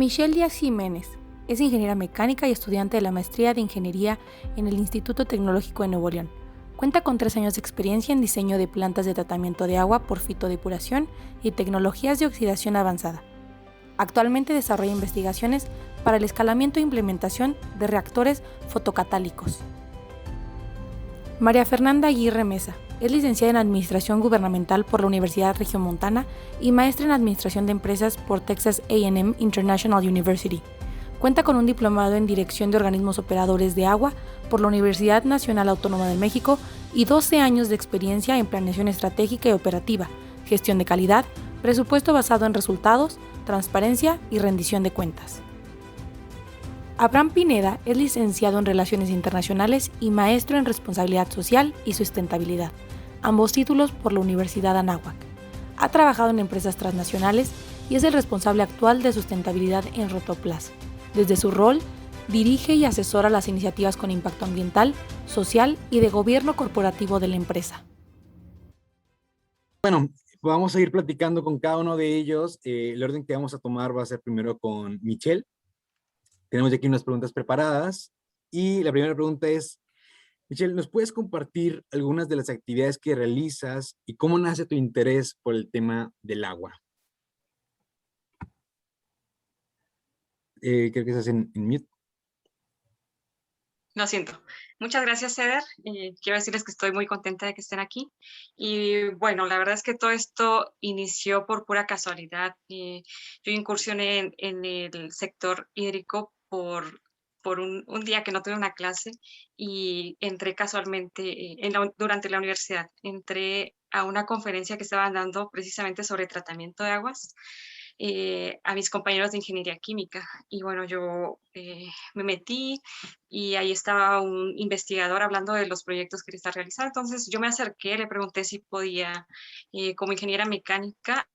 Michelle Díaz Jiménez es ingeniera mecánica y estudiante de la maestría de Ingeniería en el Instituto Tecnológico de Nuevo León. Cuenta con 3 años de experiencia en diseño de plantas de tratamiento de agua por fitodepuración y tecnologías de oxidación avanzada. Actualmente desarrolla investigaciones para el escalamiento e implementación de reactores fotocatálicos. María Fernanda Aguirre Mesa es licenciada en Administración Gubernamental por la Universidad Regiomontana y maestra en Administración de Empresas por Texas A&M International University. Cuenta con un diplomado en Dirección de Organismos Operadores de Agua por la Universidad Nacional Autónoma de México y 12 años de experiencia en planeación estratégica y operativa, gestión de calidad, presupuesto basado en resultados, transparencia y rendición de cuentas. Abraham Pineda es licenciado en Relaciones Internacionales y maestro en Responsabilidad Social y Sustentabilidad, ambos títulos por la Universidad Anáhuac. Ha trabajado en empresas transnacionales y es el responsable actual de sustentabilidad en Rotoplas. Desde su rol, dirige y asesora las iniciativas con impacto ambiental, social y de gobierno corporativo de la empresa. Bueno, vamos a ir platicando con cada uno de ellos. El orden que vamos a tomar va a ser primero con Michelle. Tenemos ya aquí unas preguntas preparadas. Y la primera pregunta es, Michelle, ¿nos puedes compartir algunas de las actividades que realizas y cómo nace tu interés por el tema del agua? Creo que estás en mute. Lo siento. Muchas gracias, Eder. Quiero decirles que estoy muy contenta de que estén aquí. Y bueno, la verdad es que todo esto inició por pura casualidad. Yo incursioné en el sector hídrico por un día que no tuve una clase y entré casualmente durante la universidad. Entré a una conferencia que estaban dando precisamente sobre tratamiento de aguas. A mis compañeros de ingeniería química. Y bueno, yo me metí y ahí estaba un investigador hablando de los proyectos que él está realizando. Entonces yo me acerqué, le pregunté si podía, como ingeniera mecánica,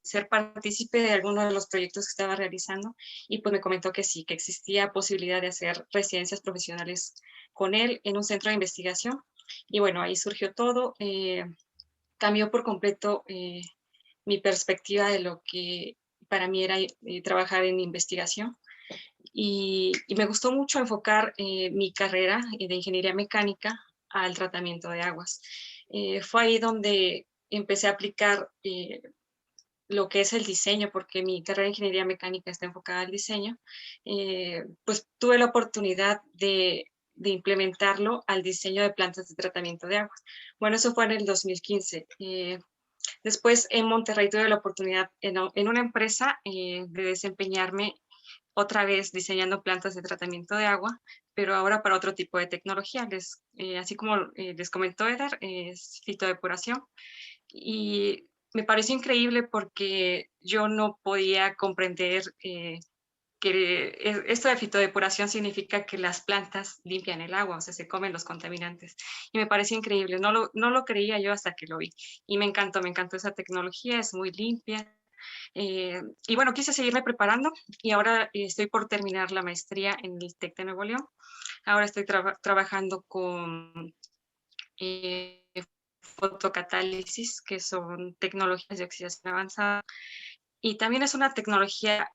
ser partícipe de alguno de los proyectos que estaba realizando. Y pues me comentó que sí, que existía posibilidad de hacer residencias profesionales con él en un centro de investigación. Y bueno, ahí surgió todo. Cambió por completo mi perspectiva de lo que para mí era trabajar en investigación. Y me gustó mucho enfocar mi carrera de ingeniería mecánica al tratamiento de aguas. Fue ahí donde empecé a aplicar lo que es el diseño, porque mi carrera de ingeniería mecánica está enfocada al diseño. Pues tuve la oportunidad de implementarlo al diseño de plantas de tratamiento de aguas. Bueno, eso fue en el 2015. Después en Monterrey tuve la oportunidad en una empresa de desempeñarme otra vez diseñando plantas de tratamiento de agua, pero ahora para otro tipo de tecnología. Así como les comentó Eder, es fitodepuración. Y me pareció increíble porque yo no podía comprender que esto de fitodepuración significa que las plantas limpian el agua, o sea, se comen los contaminantes. Y me pareció increíble, no lo creía yo hasta que lo vi. Y me encantó esa tecnología, es muy limpia. Y bueno, quise seguirme preparando y ahora estoy por terminar la maestría en el TEC de Nuevo León. Ahora estoy trabajando con fotocatálisis, que son tecnologías de oxidación avanzada. Y también es una tecnología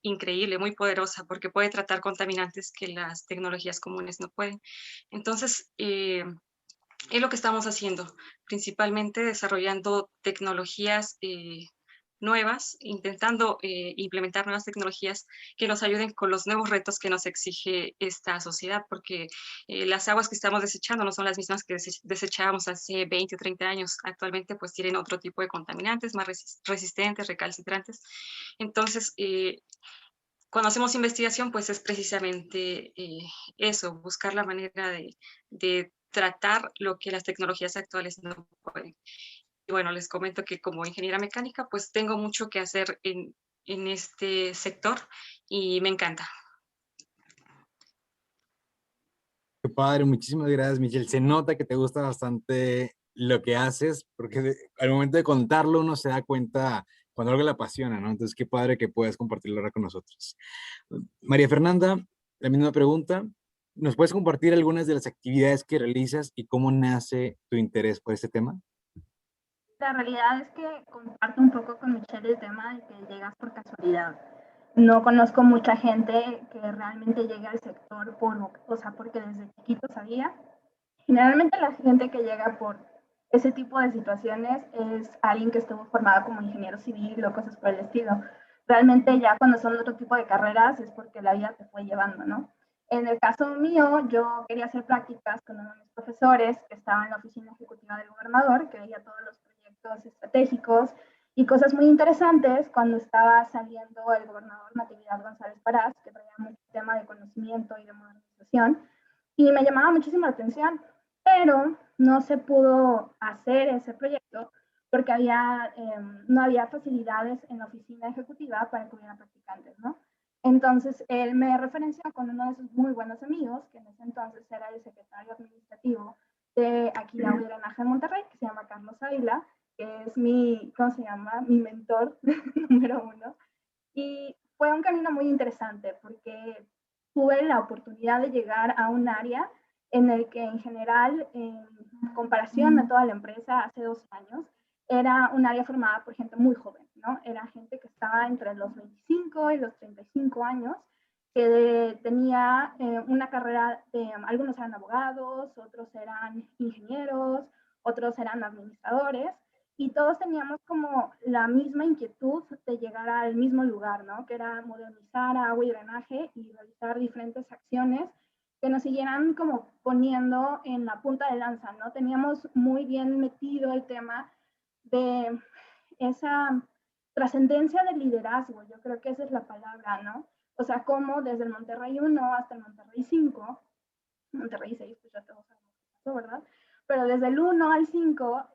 increíble, muy poderosa, porque puede tratar contaminantes que las tecnologías comunes no pueden. Entonces, es lo que estamos haciendo, principalmente desarrollando tecnologías nuevas, intentando implementar nuevas tecnologías que nos ayuden con los nuevos retos que nos exige esta sociedad, porque las aguas que estamos desechando no son las mismas que desechábamos hace 20 o 30 años. Actualmente pues tienen otro tipo de contaminantes más resistentes, recalcitrantes. Entonces, cuando hacemos investigación, pues es precisamente eso, buscar la manera de tratar lo que las tecnologías actuales no pueden. Y bueno, les comento que como ingeniera mecánica, pues tengo mucho que hacer en este sector y me encanta. Qué padre, muchísimas gracias, Michelle. Se nota que te gusta bastante lo que haces, porque al momento de contarlo uno se da cuenta cuando algo le apasiona, ¿no? Entonces, qué padre que puedas compartirlo ahora con nosotros. María Fernanda, la misma pregunta. ¿Nos puedes compartir algunas de las actividades que realizas y cómo nace tu interés por este tema? La realidad es que comparto un poco con Michelle el tema de que llegas por casualidad. No conozco mucha gente que realmente llegue al sector porque desde chiquito sabía. Generalmente la gente que llega por ese tipo de situaciones es alguien que estuvo formado como ingeniero civil o cosas por el estilo. Realmente ya cuando son otro tipo de carreras es porque la vida te fue llevando, ¿no? En el caso mío, yo quería hacer prácticas con uno de mis profesores que estaba en la oficina ejecutiva del gobernador, que veía todos los proyectos estratégicos y cosas muy interesantes cuando estaba saliendo el gobernador Natividad González Parás, que traía mucho tema de conocimiento y de modernización, y me llamaba muchísimo la atención, pero no se pudo hacer ese proyecto porque no había facilidades en la oficina ejecutiva para que hubiera practicantes, ¿no? Entonces, él me referenció con uno de sus muy buenos amigos, que en ese entonces era el secretario administrativo de aquí de Agua y Drenaje de Monterrey, que se llama Carlos Ávila, que es ¿cómo se llama? Mi mentor número uno. Y fue un camino muy interesante porque tuve la oportunidad de llegar a un área en el que en general, en comparación a toda la empresa hace 2 años, era un área formada por gente muy joven, ¿no? Era gente que estaba entre los 25 y los 35 años, que tenía una carrera algunos eran abogados, otros eran ingenieros, otros eran administradores, y todos teníamos como la misma inquietud de llegar al mismo lugar, ¿no? Que era modernizar agua y drenaje y realizar diferentes acciones que nos siguieran como poniendo en la punta de lanza, ¿no? Teníamos muy bien metido el tema de esa trascendencia del liderazgo, yo creo que esa es la palabra, ¿no? O sea, como desde el Monterrey 1 hasta el Monterrey 5, Monterrey 6, pues ya todos sabemos qué pasó, ¿verdad? Pero desde el 1 al 5,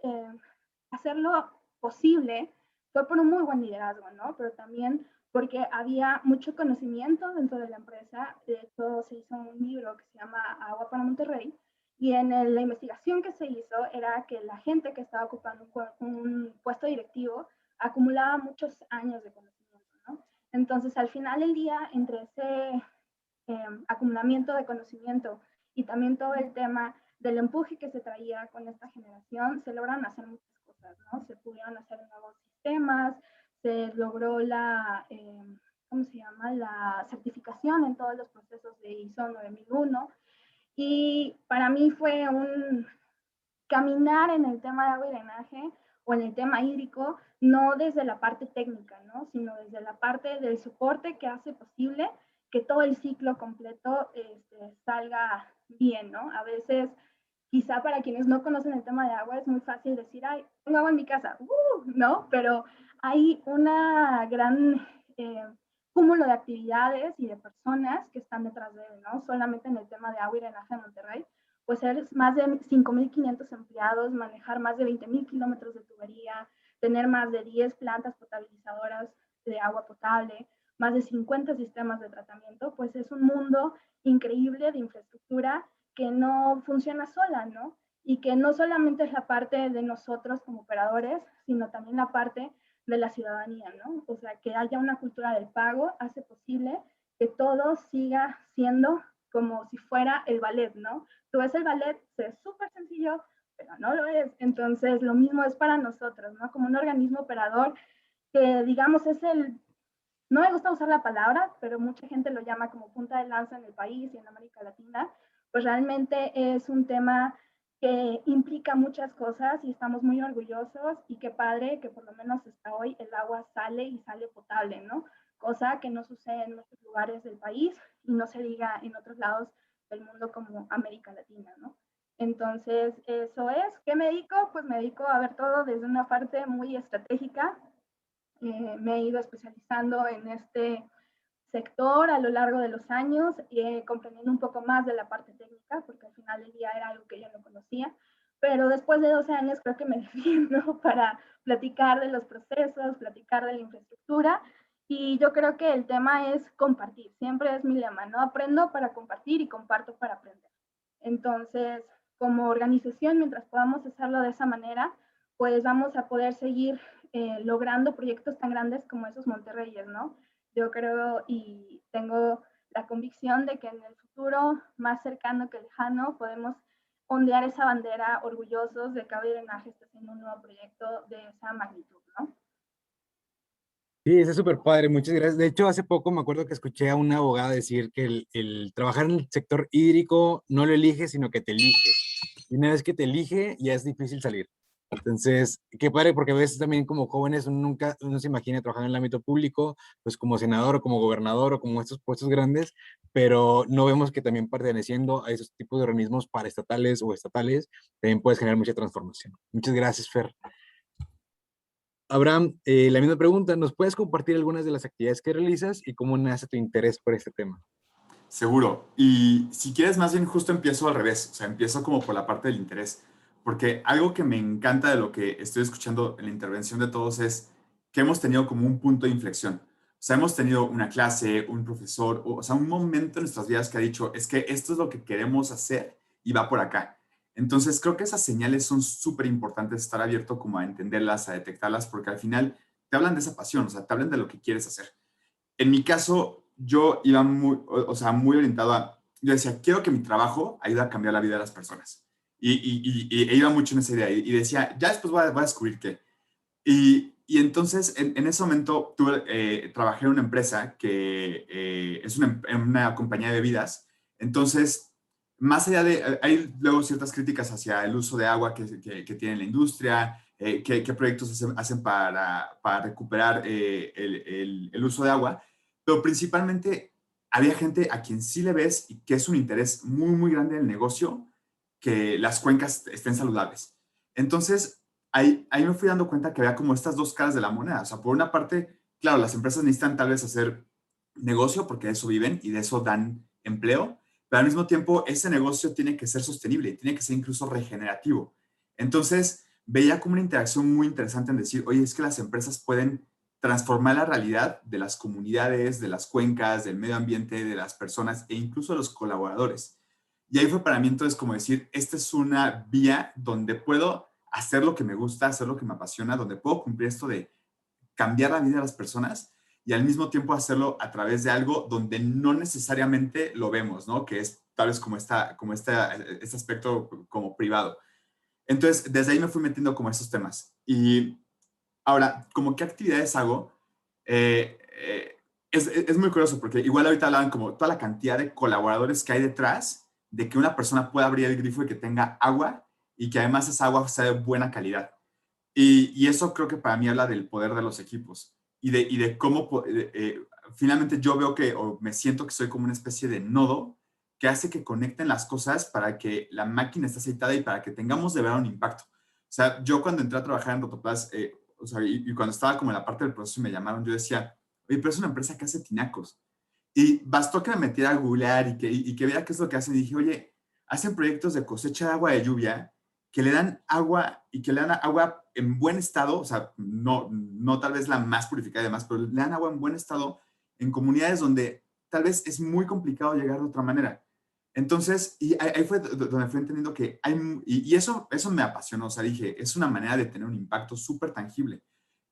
hacerlo posible fue por un muy buen liderazgo, ¿no? Pero también porque había mucho conocimiento dentro de la empresa. De hecho, se hizo un libro que se llama Agua para Monterrey, y en la investigación que se hizo era que la gente que estaba ocupando un puesto directivo acumulaba muchos años de conocimiento, ¿no? Entonces, al final del día, entre ese acumulamiento de conocimiento y también todo el tema del empuje que se traía con esta generación, se logran hacer muchas cosas, ¿no? Se pudieron hacer nuevos sistemas, se logró ¿cómo se llama? La certificación en todos los procesos de ISO 9001, y para mí fue un caminar en el tema de agua y drenaje o en el tema hídrico, no desde la parte técnica, ¿no? Sino desde la parte del soporte que hace posible que todo el ciclo completo salga bien, ¿no? A veces, quizá para quienes no conocen el tema de agua, es muy fácil decir, ay, tengo agua en mi casa, ¿no? Pero hay una gran cúmulo de actividades y de personas que están detrás de él, ¿no? Solamente en el tema de agua y drenaje de Monterrey, pues ser más de 5.500 empleados, manejar más de 20.000 kilómetros de tubería, tener más de 10 plantas potabilizadoras de agua potable, más de 50 sistemas de tratamiento, pues es un mundo increíble de infraestructura que no funciona sola, ¿no? Y que no solamente es la parte de nosotros como operadores, sino también la parte de la ciudadanía, ¿no? O sea, que haya una cultura del pago hace posible que todo siga siendo como si fuera el ballet, ¿no? Tú ves el ballet, es súper sencillo, pero no lo es. Entonces, lo mismo es para nosotros, ¿no? Como un organismo operador que, digamos, no me gusta usar la palabra, pero mucha gente lo llama como punta de lanza en el país y en América Latina, pues realmente es un tema que implica muchas cosas y estamos muy orgullosos, y qué padre que por lo menos hasta hoy el agua sale y sale potable, ¿no? Cosa que no sucede en muchos lugares del país y no se diga en otros lados del mundo como América Latina, ¿no? Entonces, eso es. ¿Qué me dedico? Pues me dedico a ver todo desde una parte muy estratégica. Me he ido especializando en este sector a lo largo de los años, comprendiendo un poco más de la parte técnica, porque al final del día era algo que yo no conocía, pero después de 12 años creo que me defiendo para platicar de los procesos, platicar de la infraestructura, y yo creo que el tema es compartir, siempre es mi lema, ¿no? Aprendo para compartir y comparto para aprender. Entonces, como organización, mientras podamos hacerlo de esa manera, pues vamos a poder seguir logrando proyectos tan grandes como esos Monterreyes, ¿no? Yo creo y tengo la convicción de que en el futuro más cercano que lejano podemos ondear esa bandera orgullosos de que Agua y Drenaje está haciendo un nuevo proyecto de esa magnitud, ¿no? Sí, eso es súper padre, muchas gracias. De hecho, hace poco me acuerdo que escuché a una abogada decir que el trabajar en el sector hídrico no lo elige, sino que te elige. Y una vez que te elige, ya es difícil salir. Entonces, qué padre, porque a veces también como jóvenes uno se imagina trabajar en el ámbito público, pues como senador o como gobernador o como estos puestos grandes, pero no vemos que también perteneciendo a esos tipos de organismos paraestatales o estatales, también puedes generar mucha transformación. Muchas gracias, Fer. Abraham, la misma pregunta, ¿nos puedes compartir algunas de las actividades que realizas y cómo nace tu interés por este tema? Seguro. Y si quieres, más bien justo empiezo al revés. O sea, empiezo como por la parte del interés. Porque algo que me encanta de lo que estoy escuchando en la intervención de todos es que hemos tenido como un punto de inflexión. O sea, hemos tenido una clase, un profesor, o sea, un momento en nuestras vidas que ha dicho, es que esto es lo que queremos hacer y va por acá. Entonces, creo que esas señales son súper importantes, estar abierto como a entenderlas, a detectarlas, porque al final te hablan de esa pasión, o sea, te hablan de lo que quieres hacer. En mi caso, yo iba muy, o sea, muy orientado a, yo decía, quiero que mi trabajo ayude a cambiar la vida de las personas. E iba mucho en esa idea y decía, ya después voy a descubrir qué. Y entonces, en ese momento, trabajé en una empresa que es una compañía de bebidas. Entonces, más allá de, hay luego ciertas críticas hacia el uso de agua que tiene la industria, qué proyectos hacen para recuperar el uso de agua, pero principalmente había gente a quien sí le ves y que es un interés muy, muy grande en el negocio, que las cuencas estén saludables. Entonces, ahí me fui dando cuenta que había como estas dos caras de la moneda. O sea, por una parte, claro, las empresas necesitan tal vez hacer negocio porque de eso viven y de eso dan empleo, pero al mismo tiempo ese negocio tiene que ser sostenible y tiene que ser incluso regenerativo. Entonces, veía como una interacción muy interesante en decir, oye, es que las empresas pueden transformar la realidad de las comunidades, de las cuencas, del medio ambiente, de las personas e incluso de los colaboradores. Y ahí fue para mí entonces como decir, esta es una vía donde puedo hacer lo que me gusta, hacer lo que me apasiona, donde puedo cumplir esto de cambiar la vida de las personas y al mismo tiempo hacerlo a través de algo donde no necesariamente lo vemos, ¿no? Que es tal vez como este aspecto como privado. Entonces, desde ahí me fui metiendo como esos temas. Y ahora, como qué actividades hago, es muy curioso porque igual ahorita hablaban como toda la cantidad de colaboradores que hay detrás de que una persona pueda abrir el grifo y que tenga agua y que además esa agua sea de buena calidad. Y eso creo que para mí habla del poder de los equipos y de cómo finalmente yo veo que, o me siento que soy como una especie de nodo que hace que conecten las cosas para que la máquina esté aceitada y para que tengamos de verdad un impacto. O sea, yo cuando entré a trabajar en Rotoplas, o sea, y cuando estaba como en la parte del proceso y me llamaron, yo decía, oye, pero es una empresa que hace tinacos. Y bastó que me metiera a googlear y que viera qué es lo que hacen. Y dije, oye, hacen proyectos de cosecha de agua de lluvia que le dan agua y que le dan agua en buen estado, o sea, no tal vez la más purificada y demás, pero le dan agua en buen estado en comunidades donde tal vez es muy complicado llegar de otra manera. Entonces, y ahí fue donde fui entendiendo que hay, y eso me apasionó, o sea, dije, es una manera de tener un impacto súper tangible.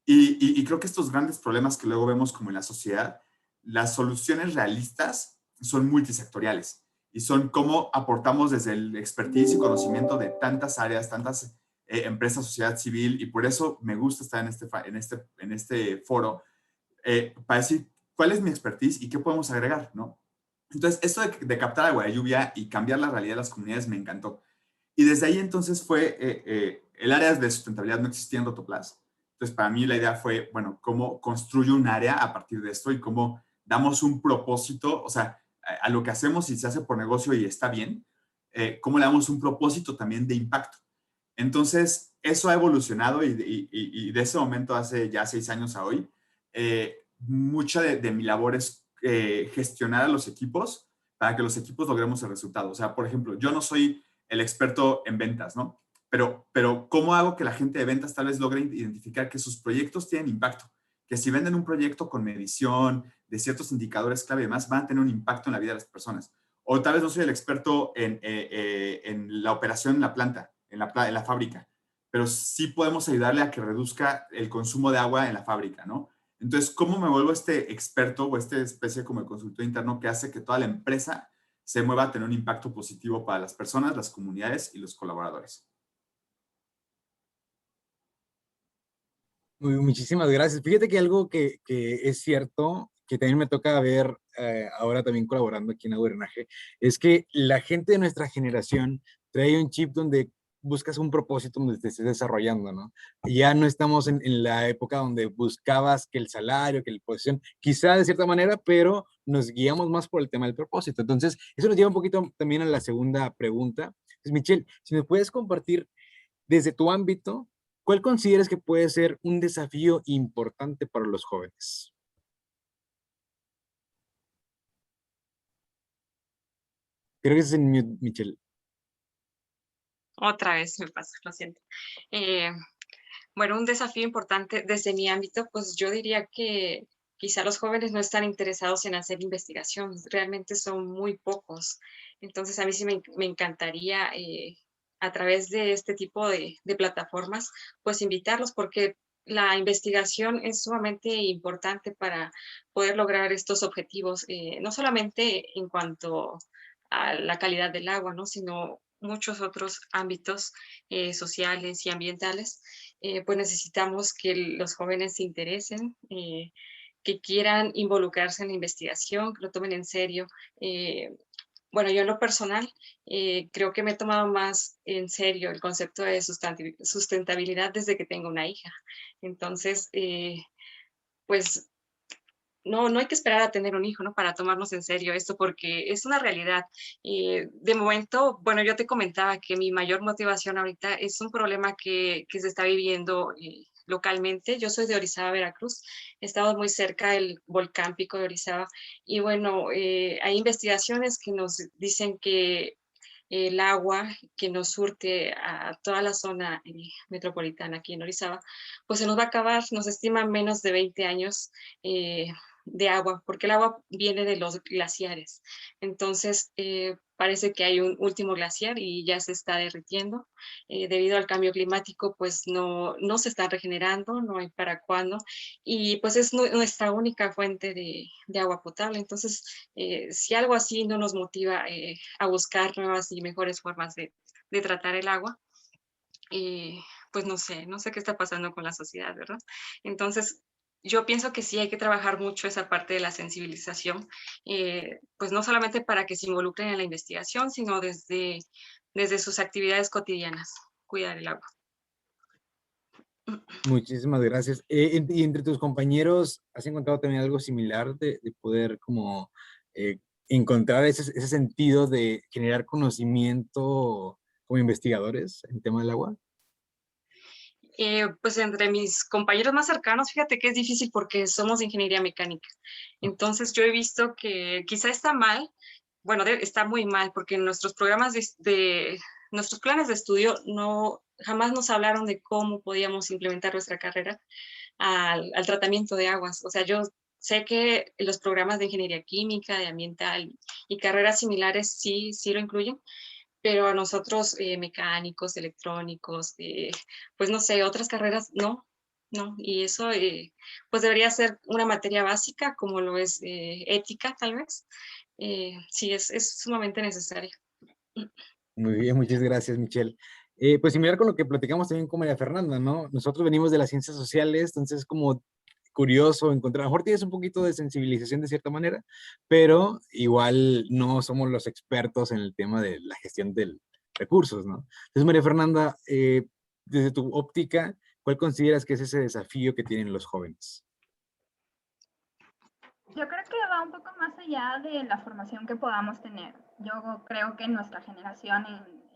Y creo que estos grandes problemas que luego vemos como en la sociedad, las soluciones realistas son multisectoriales y son cómo aportamos desde el expertise y conocimiento de tantas áreas, tantas empresas, sociedad civil, y por eso me gusta estar en este foro para decir cuál es mi expertise y qué podemos agregar, ¿no? Entonces, esto de captar agua de lluvia y cambiar la realidad de las comunidades me encantó. Y desde ahí entonces fue, el área de sustentabilidad no existía en Rotoplas. Entonces, para mí la idea fue, bueno, cómo construyo un área a partir de esto y cómo damos un propósito, o sea, a lo que hacemos y se hace por negocio y está bien, cómo le damos un propósito también de impacto. Entonces, eso ha evolucionado y de ese momento, hace ya 6 años a hoy, mucha de mi labor es gestionar a los equipos para que los equipos logremos el resultado. O sea, por ejemplo, yo no soy el experto en ventas, ¿no? Pero ¿cómo hago que la gente de ventas tal vez logre identificar que sus proyectos tienen impacto? Que si venden un proyecto con medición de ciertos indicadores clave y demás, van a tener un impacto en la vida de las personas. O tal vez no soy el experto en la operación en la planta, en la fábrica, pero sí podemos ayudarle a que reduzca el consumo de agua en la fábrica, ¿no? Entonces, ¿cómo me vuelvo este experto o esta especie como el consultor interno que hace que toda la empresa se mueva a tener un impacto positivo para las personas, las comunidades y los colaboradores? Muchísimas gracias. Fíjate que algo que es cierto, que también me toca ver ahora también colaborando aquí en Aguernaje, es que la gente de nuestra generación trae un chip donde buscas un propósito donde te estés desarrollando, ¿no? Ya no estamos en la época donde buscabas que el salario, que la posición, quizá de cierta manera, pero nos guiamos más por el tema del propósito. Entonces, eso nos lleva un poquito también a la segunda pregunta. Pues, Michelle, si me puedes compartir desde tu ámbito, ¿cuál consideras que puede ser un desafío importante para los jóvenes? Creo que ese es en mute, Michelle. Otra vez me pasa, lo siento. Eh, bueno, un desafío importante desde mi ámbito, pues yo diría que quizá los jóvenes no están interesados en hacer investigación, realmente son muy pocos. Entonces a mí sí me encantaría a través de este tipo de plataformas, pues invitarlos porque la investigación es sumamente importante para poder lograr estos objetivos, no solamente en cuanto a la calidad del agua, ¿no? Sino muchos otros ámbitos sociales y ambientales. Pues necesitamos que los jóvenes se interesen, que quieran involucrarse en la investigación, que lo tomen en serio. Bueno, yo en lo personal creo que me he tomado más en serio el concepto de sustentabilidad desde que tengo una hija. Entonces, pues no hay que esperar a tener un hijo, ¿no? Para tomarnos en serio esto, porque es una realidad. De momento, bueno, yo te comentaba que mi mayor motivación ahorita es un problema que se está viviendo localmente. Yo soy de Orizaba, Veracruz. Estamos muy cerca del volcán Pico de Orizaba. Y bueno, hay investigaciones que nos dicen que el agua que nos surte a toda la zona metropolitana aquí en Orizaba, pues se nos va a acabar, nos estiman menos de 20 años de agua, porque el agua viene de los glaciares. Entonces, parece que hay un último glaciar y ya se está derritiendo. Debido al cambio climático, pues no se está regenerando, no hay para cuándo, y pues es nuestra única fuente de agua potable. Entonces, si algo así no nos motiva a buscar nuevas y mejores formas de tratar el agua, pues no sé qué está pasando con la sociedad, ¿verdad? Entonces, yo pienso que sí hay que trabajar mucho esa parte de la sensibilización, pues no solamente para que se involucren en la investigación, sino desde sus actividades cotidianas, cuidar el agua. Muchísimas gracias. Y entre tus compañeros, ¿has encontrado también algo similar de poder como encontrar ese sentido de generar conocimiento como investigadores en tema del agua? Pues entre mis compañeros más cercanos, fíjate que es difícil porque somos de ingeniería mecánica. Entonces yo he visto que quizá está mal, bueno, está muy mal porque en nuestros programas nuestros planes de estudio jamás nos hablaron de cómo podíamos implementar nuestra carrera al tratamiento de aguas. O sea, yo sé que los programas de ingeniería química, de ambiental y carreras similares sí lo incluyen, pero a nosotros mecánicos, electrónicos, pues no sé, otras carreras no, y eso pues debería ser una materia básica como lo es ética tal vez. Sí, es sumamente necesario. Muy bien, muchas gracias, Michelle. Pues similar con lo que platicamos también con María Fernanda, ¿no? Nosotros venimos de las ciencias sociales, entonces es como curioso encontrar, a lo mejor tienes un poquito de sensibilización de cierta manera, pero igual no somos los expertos en el tema de la gestión de recursos, ¿no? Entonces, María Fernanda, desde tu óptica, ¿cuál consideras que es ese desafío que tienen los jóvenes? Yo creo que va un poco más allá de la formación que podamos tener. Yo creo que nuestra generación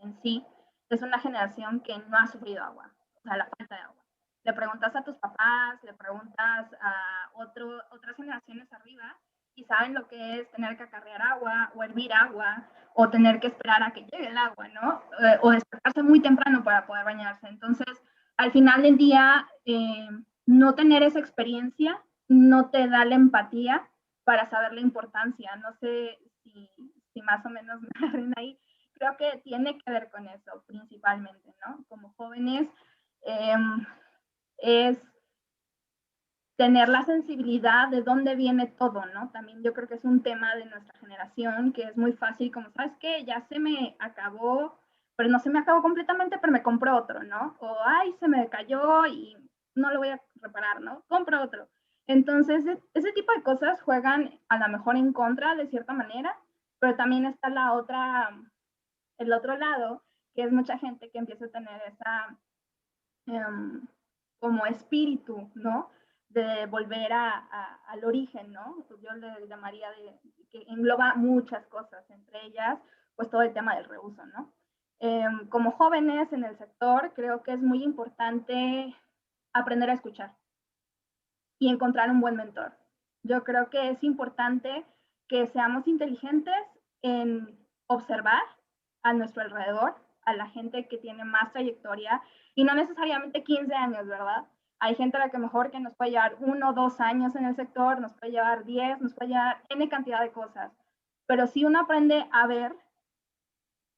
en sí es una generación que no ha sufrido agua, o sea, la falta de agua. Le preguntas a tus papás, le preguntas a otras generaciones arriba y saben lo que es tener que acarrear agua o hervir agua o tener que esperar a que llegue el agua, ¿no? O despertarse muy temprano para poder bañarse. Entonces, al final del día, no tener esa experiencia no te da la empatía para saber la importancia. No sé si más o menos me agarren ahí. Creo que tiene que ver con eso principalmente, ¿no? Como jóvenes, es tener la sensibilidad de dónde viene todo, ¿no? También yo creo que es un tema de nuestra generación que es muy fácil, como, ¿sabes qué? Ya se me acabó, pero no se me acabó completamente, pero me compré otro, ¿no? O, ay, se me cayó y no lo voy a reparar, ¿no? Compro otro. Entonces, ese tipo de cosas juegan a lo mejor en contra de cierta manera, pero también está el otro lado, que es mucha gente que empieza a tener esa como espíritu, ¿no? De volver al origen, ¿no? Pues yo le llamaría que engloba muchas cosas, entre ellas, pues todo el tema del reuso, ¿no? Como jóvenes en el sector, creo que es muy importante aprender a escuchar y encontrar un buen mentor. Yo creo que es importante que seamos inteligentes en observar a nuestro alrededor, a la gente que tiene más trayectoria, y no necesariamente 15 años, ¿verdad? Hay gente a la que mejor que nos puede llevar 1 o 2 años en el sector, nos puede llevar 10, nos puede llevar N cantidad de cosas. Pero si uno aprende a ver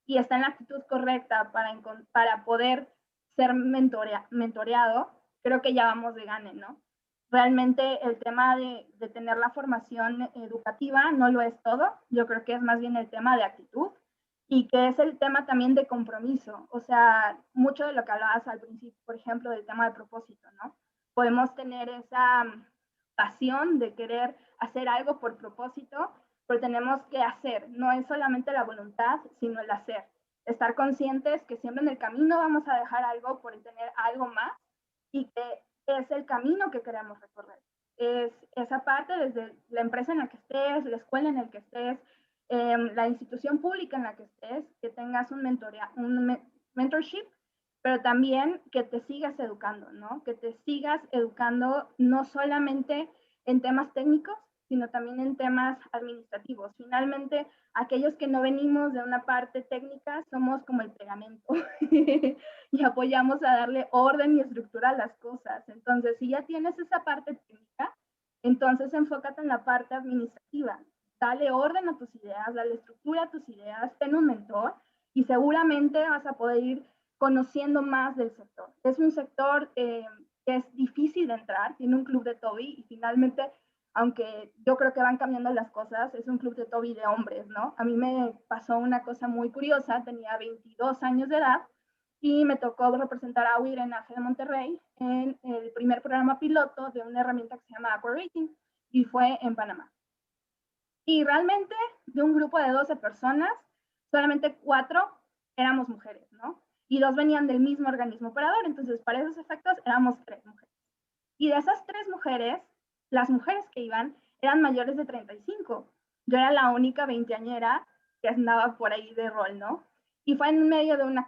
y está en la actitud correcta para poder ser mentoreado, creo que ya vamos de gane, ¿no? Realmente el tema de tener la formación educativa no lo es todo, yo creo que es más bien el tema de actitud y que es el tema también de compromiso, o sea, mucho de lo que hablabas al principio, por ejemplo, del tema de propósito, ¿no? Podemos tener esa pasión de querer hacer algo por propósito, pero tenemos que hacer, no es solamente la voluntad, sino el hacer. Estar conscientes que siempre en el camino vamos a dejar algo por tener algo más y que es el camino que queremos recorrer. Es esa parte desde la empresa en la que estés, la escuela en la que estés, la institución pública en la que estés, que tengas un mentorship, pero también que te sigas educando, ¿no? Que te sigas educando no solamente en temas técnicos, sino también en temas administrativos. Finalmente, aquellos que no venimos de una parte técnica somos como el pegamento y apoyamos a darle orden y estructura a las cosas. Entonces, si ya tienes esa parte técnica, entonces enfócate en la parte administrativa. Dale orden a tus ideas, dale estructura a tus ideas, ten un mentor y seguramente vas a poder ir conociendo más del sector. Es un sector que es difícil de entrar, tiene un club de Toby y finalmente, aunque yo creo que van cambiando las cosas, es un club de Toby de hombres, ¿no? A mí me pasó una cosa muy curiosa, tenía 22 años de edad y me tocó representar a UIR en AG de Monterrey en el primer programa piloto de una herramienta que se llama Aqua Rating y fue en Panamá. Y realmente de un grupo de 12 personas, solamente 4 éramos mujeres, ¿no? Y 2 venían del mismo organismo operador, entonces para esos efectos éramos 3 mujeres. Y de esas 3 mujeres, las mujeres que iban eran mayores de 35. Yo era la única veinteañera que andaba por ahí de rol, ¿no? Y fue en medio de una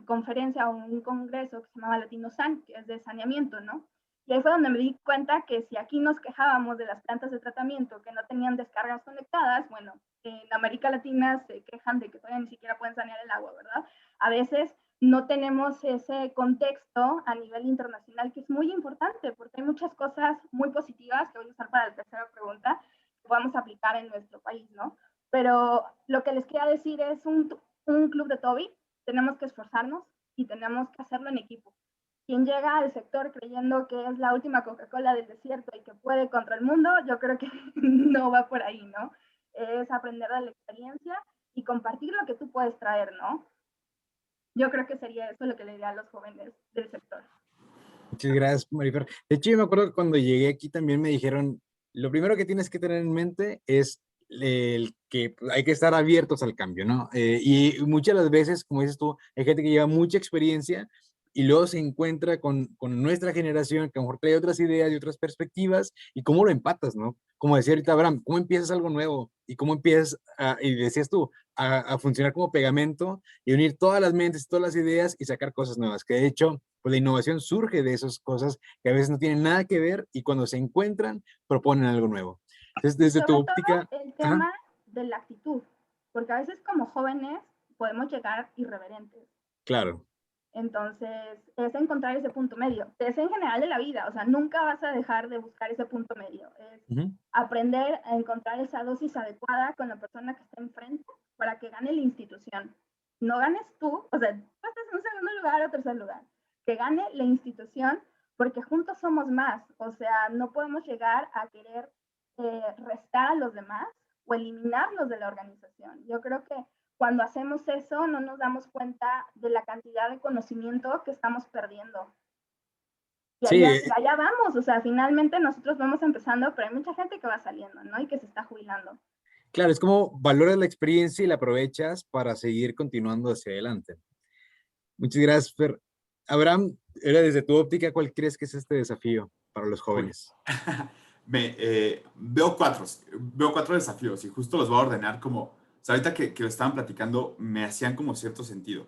conferencia o un congreso que se llamaba Latino San, que es de saneamiento, ¿no? Y ahí fue donde me di cuenta que si aquí nos quejábamos de las plantas de tratamiento que no tenían descargas conectadas, bueno, en América Latina se quejan de que todavía ni siquiera pueden sanear el agua, ¿verdad? A veces no tenemos ese contexto a nivel internacional que es muy importante porque hay muchas cosas muy positivas que voy a usar para la tercera pregunta que podamos aplicar en nuestro país, ¿no? Pero lo que les quería decir es un club de Toby, tenemos que esforzarnos y tenemos que hacerlo en equipo. Quien llega al sector creyendo que es la última Coca-Cola del desierto y que puede contra el mundo, yo creo que no va por ahí, ¿no? Es aprender de la experiencia y compartir lo que tú puedes traer, ¿no? Yo creo que sería eso lo que le diría a los jóvenes del sector. Muchas gracias, Marifer. De hecho, yo me acuerdo que cuando llegué aquí también me dijeron, lo primero que tienes que tener en mente es el que hay que estar abiertos al cambio, ¿no? Y muchas de las veces, como dices tú, hay gente que lleva mucha experiencia y luego se encuentra con nuestra generación que a lo mejor trae otras ideas y otras perspectivas y cómo lo empatas, ¿no? Como decía ahorita Abraham, ¿cómo empiezas algo nuevo? Y cómo empiezas, y decías tú, a funcionar como pegamento y unir todas las mentes, todas las ideas y sacar cosas nuevas, que de hecho, pues la innovación surge de esas cosas que a veces no tienen nada que ver y cuando se encuentran, proponen algo nuevo. Entonces, desde tu óptica... El tema de la actitud, porque a veces como jóvenes podemos llegar irreverentes. Claro. Entonces, es encontrar ese punto medio. Es en general de la vida, o sea, nunca vas a dejar de buscar ese punto medio. Es aprender a encontrar esa dosis adecuada con la persona que está enfrente para que gane la institución. No ganes tú, o sea, tú estás en un segundo lugar o tercer lugar. Que gane la institución porque juntos somos más. O sea, no podemos llegar a querer restar a los demás o eliminarlos de la organización. Yo creo que cuando hacemos eso no nos damos cuenta de la cantidad de conocimiento que estamos perdiendo. Y Sí, allá vamos, o sea, finalmente nosotros vamos empezando, pero hay mucha gente que va saliendo, ¿no? Y que se está jubilando. claro, es como valoras la experiencia y la aprovechas para seguir continuando hacia adelante. Muchas gracias, Fer. Abraham, era desde tu óptica, ¿cuál crees que es este desafío para los Uy. jóvenes? Veo cuatro desafíos y justo los voy a ordenar como, o sea, ahorita que lo estaban platicando, me hacían como cierto sentido.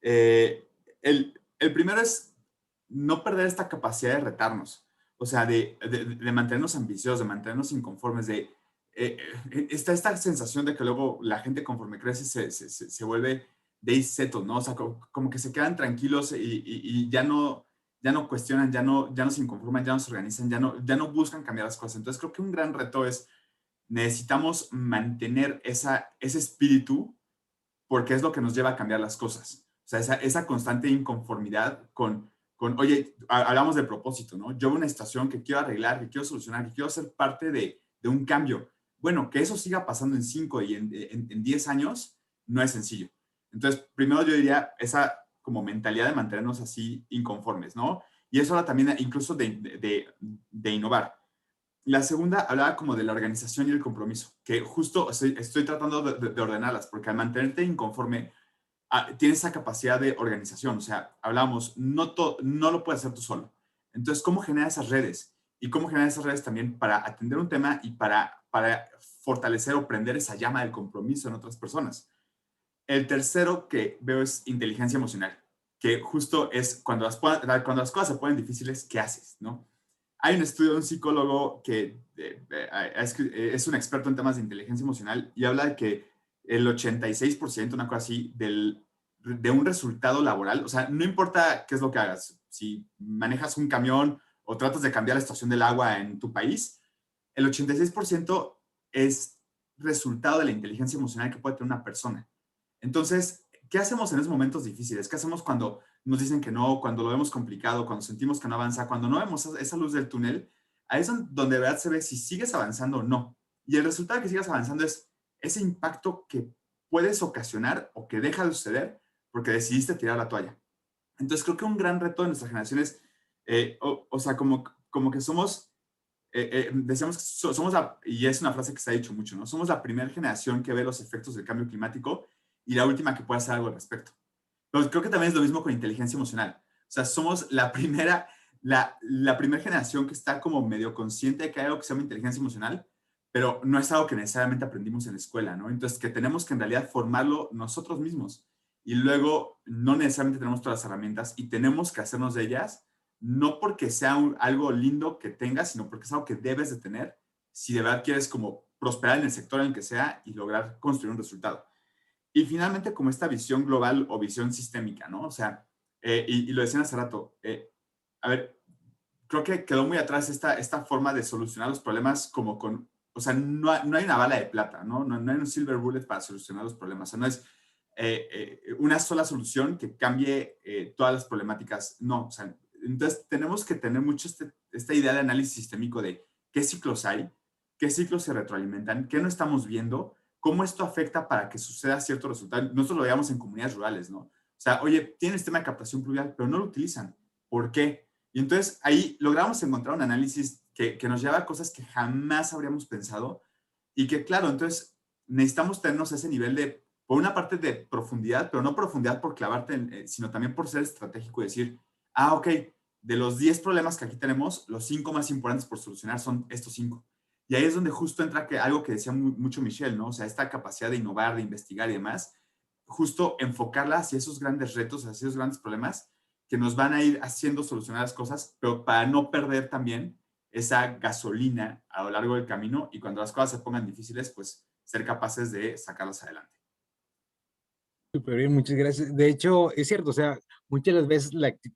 El primero es no perder esta capacidad de retarnos, o sea, de mantenernos ambiciosos, de mantenernos inconformes, está esta sensación de que luego la gente conforme crece se vuelve de settle, ¿no? O sea, como que se quedan tranquilos y ya no cuestionan, ya no se inconforman, ya no se organizan, ya no buscan cambiar las cosas. Entonces creo que un gran reto es, necesitamos mantener ese espíritu porque es lo que nos lleva a cambiar las cosas. O sea, esa constante inconformidad oye, hablamos del propósito, ¿no? Yo veo una situación que quiero arreglar, que quiero solucionar, que quiero ser parte de un cambio. Bueno, que eso siga pasando en 5 y en 10 años no es sencillo. Entonces, primero yo diría esa como mentalidad de mantenernos así inconformes, ¿no? Y eso habla también incluso de innovar. La segunda hablaba como de la organización y el compromiso, que justo estoy tratando de ordenarlas, porque al mantenerte inconforme, tienes esa capacidad de organización. O sea, hablábamos, no lo puedes hacer tú solo. Entonces, ¿cómo generar esas redes? Y cómo generar esas redes también para atender un tema y para fortalecer o prender esa llama del compromiso en otras personas. El tercero que veo es inteligencia emocional, que justo es cuando las cosas se ponen difíciles, ¿qué haces? ¿No? Hay un estudio de un psicólogo que es un experto en temas de inteligencia emocional y habla de que el 86%, una cosa así, de un resultado laboral, o sea, no importa qué es lo que hagas, si manejas un camión o tratas de cambiar la estación del agua en tu país, el 86% es resultado de la inteligencia emocional que puede tener una persona. Entonces, ¿qué hacemos en esos momentos difíciles? ¿Qué hacemos cuando nos dicen que no, cuando lo vemos complicado, cuando sentimos que no avanza, cuando no vemos esa luz del túnel? Ahí es donde de verdad se ve si sigues avanzando o no. Y el resultado de que sigas avanzando es ese impacto que puedes ocasionar o que deja de suceder porque decidiste tirar la toalla. Entonces, creo que un gran reto de nuestra generación es, o sea, como que somos, decíamos que somos y es una frase que se ha dicho mucho, ¿no? Somos la primera generación que ve los efectos del cambio climático y la última que puede hacer algo al respecto. Pero creo que también es lo mismo con inteligencia emocional. O sea, somos la primera generación que está como medio consciente de que hay algo que se llama inteligencia emocional, pero no es algo que necesariamente aprendimos en la escuela, ¿no? Entonces, que tenemos que en realidad formarlo nosotros mismos. Y luego, no necesariamente tenemos todas las herramientas y tenemos que hacernos de ellas, no porque sea algo lindo que tengas, sino porque es algo que debes de tener si de verdad quieres como prosperar en el sector en el que sea y lograr construir un resultado. Y finalmente, como esta visión global o visión sistémica, ¿no? O sea, y lo decían hace rato, a ver, creo que quedó muy atrás esta forma de solucionar los problemas como o sea, no hay una bala de plata, ¿no? No hay un silver bullet para solucionar los problemas. O sea, no es una sola solución que cambie todas las problemáticas. No, o sea, entonces tenemos que tener mucho esta idea de análisis sistémico de qué ciclos hay, qué ciclos se retroalimentan, qué no estamos viendo, cómo esto afecta para que suceda cierto resultado. Nosotros lo veíamos en comunidades rurales, ¿no? O sea, oye, tienen sistema de captación pluvial, pero no lo utilizan. ¿Por qué? Y entonces ahí logramos encontrar un análisis que nos lleva a cosas que jamás habríamos pensado y que, claro, entonces necesitamos tenernos ese nivel de, por una parte, de profundidad, pero no profundidad por clavarte, sino también por ser estratégico y decir, ok, de los 10 problemas que aquí tenemos, los 5 más importantes por solucionar son estos 5. Y ahí es donde justo entra algo que decía mucho Michelle, ¿no? O sea, esta capacidad de innovar, de investigar y demás, justo enfocarla hacia esos grandes retos, hacia esos grandes problemas que nos van a ir haciendo solucionar las cosas, pero para no perder también esa gasolina a lo largo del camino y cuando las cosas se pongan difíciles, pues ser capaces de sacarlas adelante. Súper bien, muchas gracias. De hecho, es cierto, o sea, muchas de las veces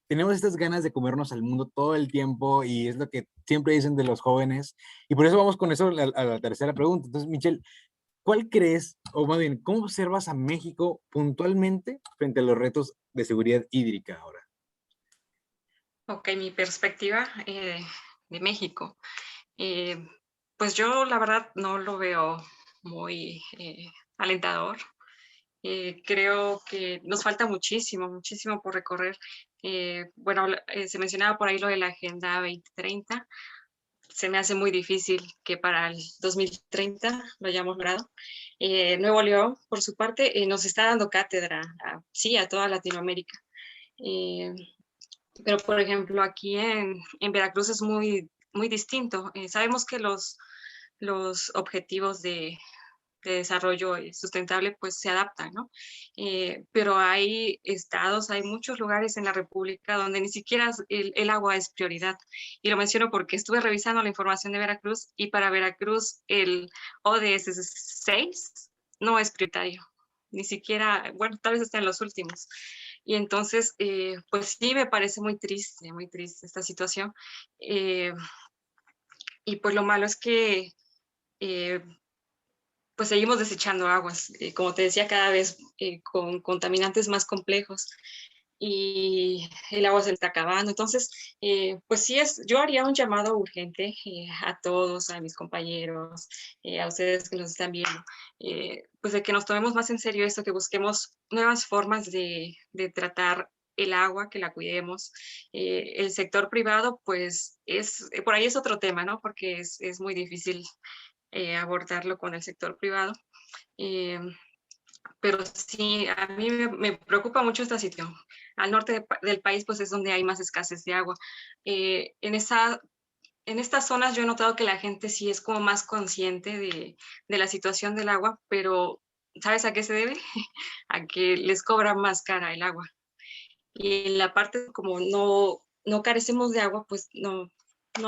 tenemos estas ganas de comernos al mundo todo el tiempo y es lo que siempre dicen de los jóvenes. Y por eso vamos con eso a la tercera pregunta. Entonces, Michelle, ¿cuál crees, o más bien, cómo observas a México puntualmente frente a los retos de seguridad hídrica ahora? Ok, mi perspectiva de México. Pues yo la verdad no lo veo muy alentador. Creo que nos falta muchísimo, muchísimo por recorrer. Bueno, se mencionaba por ahí lo de la Agenda 2030. Se me hace muy difícil que para el 2030 lo hayamos logrado. Nuevo León, por su parte, nos está dando cátedra, sí, a toda Latinoamérica. Pero, por ejemplo, aquí en Veracruz es muy, muy distinto. Sabemos que los objetivos de desarrollo sustentable pues se adaptan, ¿no? Pero hay estados, hay muchos lugares en la República donde ni siquiera el agua es prioridad. Y lo menciono porque estuve revisando la información de Veracruz y para Veracruz el ODS 6 no es prioritario. Ni siquiera, bueno, tal vez está en los últimos. Y entonces, pues sí, me parece muy triste esta situación. Y pues lo malo es que pues seguimos desechando aguas, como te decía, cada vez con contaminantes más complejos y el agua se está acabando. Entonces, pues sí, yo haría un llamado urgente a todos, a mis compañeros, a ustedes que nos están viendo, pues de que nos tomemos más en serio esto, que busquemos nuevas formas de tratar el agua, que la cuidemos. El sector privado, pues por ahí es otro tema, ¿no? Porque es muy difícil abordarlo con el sector privado. Pero sí, a mí me preocupa mucho esta situación. Al norte del país, pues es donde hay más escasez de agua. En estas zonas yo he notado que la gente sí es como más consciente de la situación del agua, pero ¿sabes a qué se debe? A que les cobra más cara el agua. Y en la parte como no carecemos de agua, pues no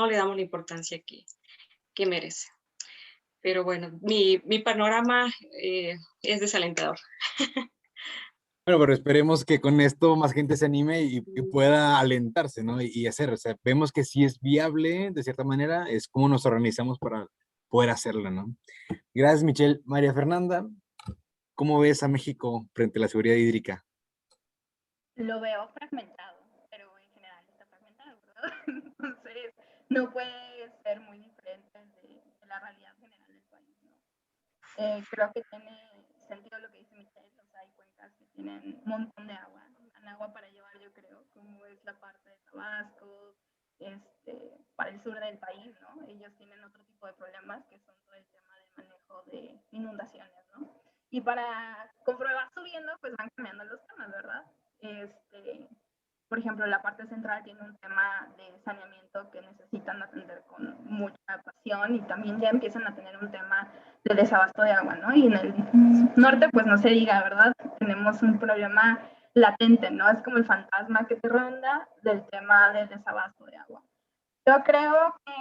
le damos la importancia que merece. Pero bueno, mi panorama es desalentador. Bueno, pero esperemos que con esto más gente se anime y pueda alentarse, ¿no? Y hacer, o sea, vemos que sí es viable, de cierta manera, es como nos organizamos para poder hacerlo, ¿no? Gracias, Michelle. María Fernanda, ¿cómo ves a México frente a la seguridad hídrica? Lo veo fragmentado, pero en general está fragmentado, ¿verdad? Entonces, no puede ser muy diferente de la realidad general del país, ¿no? Creo que tiene sentido lo que dice Michelle, o sea, hay cuencas que tienen un montón de agua, dan agua para llevar, yo creo, como es la parte de Tabasco, para el sur del país, ¿no? Ellos tienen otro tipo de problemas que son todo el tema del manejo de inundaciones, ¿no? Y conforme va subiendo, pues van cambiando los temas, ¿verdad? Por ejemplo, la parte central tiene un tema de saneamiento que necesitan atender con mucha pasión y también ya empiezan a tener un tema de desabasto de agua, ¿no? Y en el norte, pues no se diga, ¿verdad? Tenemos un problema latente, ¿no? Es como el fantasma que te ronda del tema del desabasto de agua. Yo creo que